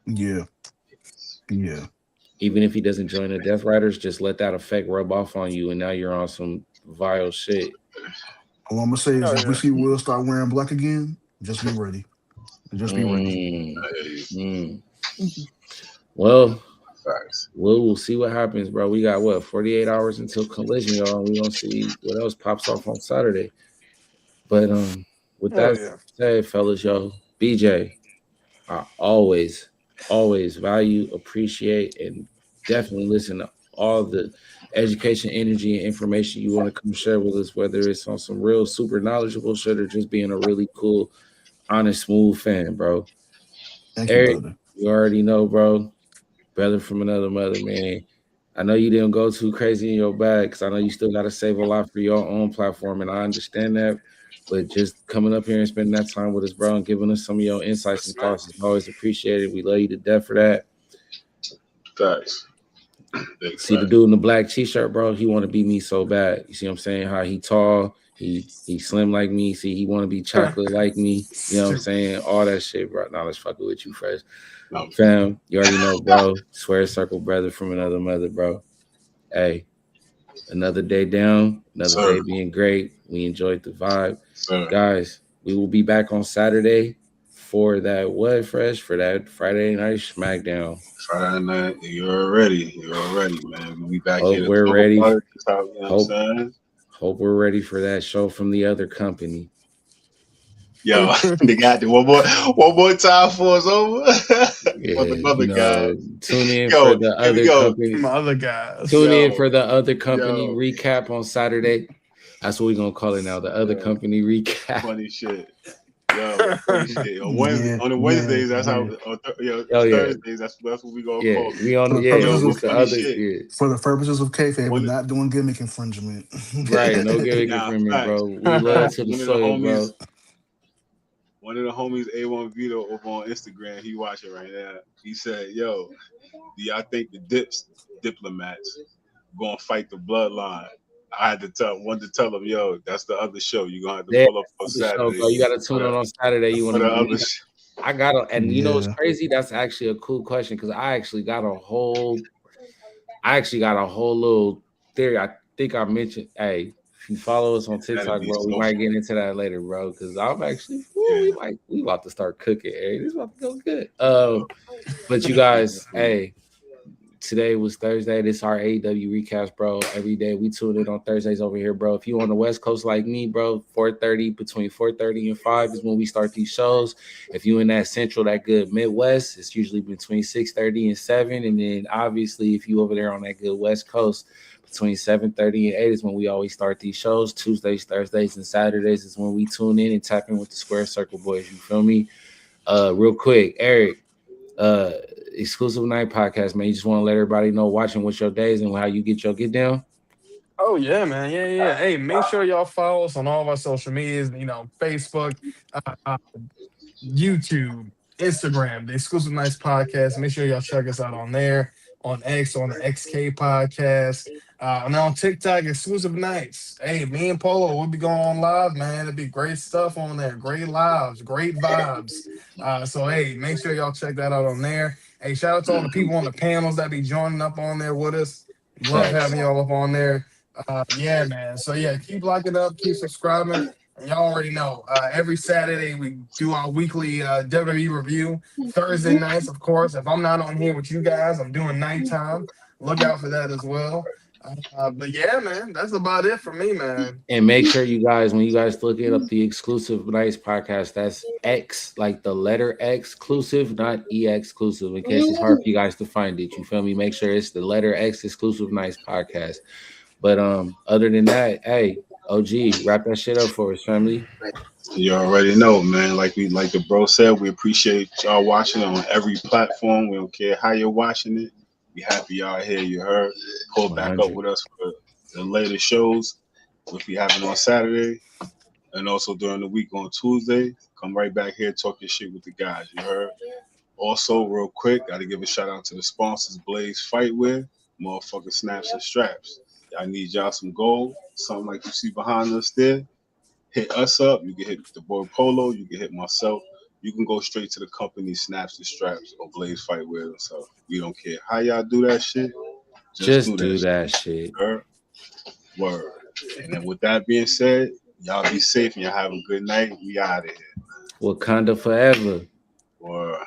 Yeah. Even if he doesn't join the Death Riders, just let that effect rub off on you, and now you're on some vile shit. All I'm gonna say is, if we see Will start wearing black again, just be ready. Just be ready. Well, we'll see what happens, bro. We got 48 hours until Collision, y'all. And we're gonna see what else pops off on Saturday. But with that said, fellas, yo, BJ, I always value, appreciate, and definitely listen to all the education, energy, and information you want to come share with us, whether it's on some real super knowledgeable shit or just being a really cool, honest, smooth fan, bro. Thank Eric, you, brother. You already know, bro. Brother from another mother, man. I know you didn't go too crazy in your bag, because I know you still got to save a lot for your own platform, and I understand that. But just coming up here and spending that time with us, bro, and giving us some of your insights and thoughts is always appreciated. We love you to death for that. Thanks. See the dude in the black t-shirt, bro? He want to be me so bad. You see what I'm saying? How he tall, he slim like me. See, he want to be chocolate like me. You know what I'm saying? All that shit, bro. Now let's fuck it with you, Fresh. Fam, you already know, bro. Swear circle brother from another mother, bro. Hey, another day down, another day being great. We enjoyed the vibe. Guys, we will be back on Saturday, for that what, Fresh? For that Friday Night SmackDown. Friday night, you're ready, man. We'll be back Hope here to we're talk ready. about it. You know what I'm saying? Hope we're ready for that show from the other company. Yo, they got it one more time for us over. Yeah, for the other guys. Tune in for the other company. My other guys. Tune in for the other company recap on Saturday. That's what we're gonna call it now. The other company recap. Funny shit. Funny shit. On Wednesdays, that's how. Thursdays, that's what we gonna call it. We on the For the purposes of kayfabe, we're not doing gimmick infringement. Right, no gimmick infringement, bro. We love to the soil, bro. One of the homies, A1 Vito, over on Instagram, he watching right now. He said, "Yo, do y'all think the diplomats gonna fight the bloodline?" I had to tell him, "Yo, that's the other show. You gonna have to pull up on Saturday. Show, you gotta tune in on Saturday. You want to? I gotta, and you know what's crazy? That's actually a cool question because I actually got a whole little theory. I think I mentioned, hey. If you follow us on TikTok, bro, we might get into that later, bro. Because I'm actually, we about to start cooking. Hey, this is about to go good. But you guys, hey, today was Thursday. This is our AEW recaps, bro. Every day we tune in on Thursdays over here, bro. If you on the West Coast like me, bro, 4:30 between 4:30 and 5 is when we start these shows. If you in that Central, that good Midwest, it's usually between 6:30 and 7. And then obviously, if you over there on that good West Coast, between 7:30 and 8 is when we always start these shows. Tuesdays, Thursdays, and Saturdays is when we tune in and tap in with the Square Circle boys. You feel me? Real quick, Eric, exclusive night podcast, man. You just want to let everybody know watching what's your days and how you get your get down? Oh, yeah, man. Yeah. Hey, make sure y'all follow us on all of our social medias, Facebook, YouTube, Instagram, the Exclusive Nights Podcast. Make sure y'all check us out on there. On X, on the XK Podcast, and on TikTok, Exclusive Nights. Hey, me and Polo, we'll be going on live, man. It'll be great stuff on there. Great lives, great vibes. So, hey, make sure y'all check that out on there. Hey, shout out to all the people on the panels that be joining up on there with us. Love having y'all up on there. Yeah, man. So, yeah, keep locking up, keep subscribing. And y'all already know, every Saturday we do our weekly WWE review. Thursday nights, of course. If I'm not on here with you guys, I'm doing nighttime. Look out for that as well. But yeah, man, that's about it for me, man. And make sure you guys, when you guys look it up, the Exclusive Nights Podcast, that's X, like the letter X, exclusive, not exclusive, in case it's hard for you guys to find it. You feel me? Make sure it's the letter X, Exclusive Nights Podcast. But other than that, hey, OG, wrap that shit up for us, family. You already know, man. Like the bro said, we appreciate y'all watching on every platform. We don't care how you're watching it. We happy y'all here. You heard. Pull back up with us for the latest shows, which we having on Saturday, and also during the week on Tuesday. Come right back here, talk your shit with the guys. You heard. Also, real quick, got to give a shout out to the sponsors, Boyz Fightwear, motherfucking snaps and straps. I need y'all some gold, something like you see behind us there. Hit us up. You can hit the boy Polo. You can hit myself. You can go straight to the company Snaps and Straps or Boyz Fightwear. So we don't care how y'all do that shit. Just do that shit. Word. And then with that being said, y'all be safe and y'all have a good night. We out of here. Wakanda forever. Word.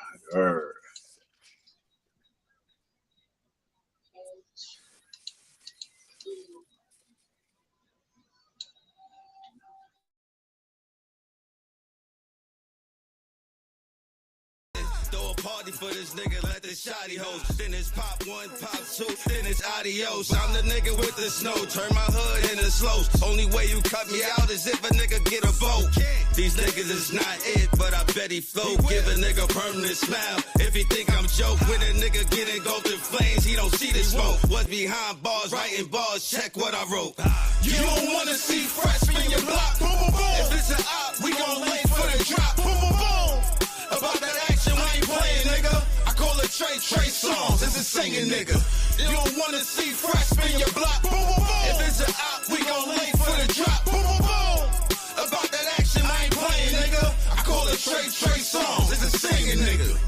Party for this nigga, let the shotty hoes. Then it's pop one, pop two, then it's adios. I'm the nigga with the snow, turn my hood into slows. Only way you cut me out is if a nigga get a vote. These niggas is not it, but I bet he flow. Give a nigga permanent smile if he think I'm joke. When a nigga get engulfed in flames, he don't see the smoke. What's behind bars, writing bars, check what I wrote. You don't wanna see fresh in your block. Boom, boom, boom. If it's an op, we gon' lay for the drop. Boom, boom, boom. About that action, we ain't playing, nigga. I call it Trey songs. It's a singing nigga. You don't wanna see fresh spin your block. Boom, boom, boom. If it's an op, we gon' lay for the drop. Boom, boom, boom. About that action, I ain't playing, nigga. I call it Trey songs. It's a singing nigga.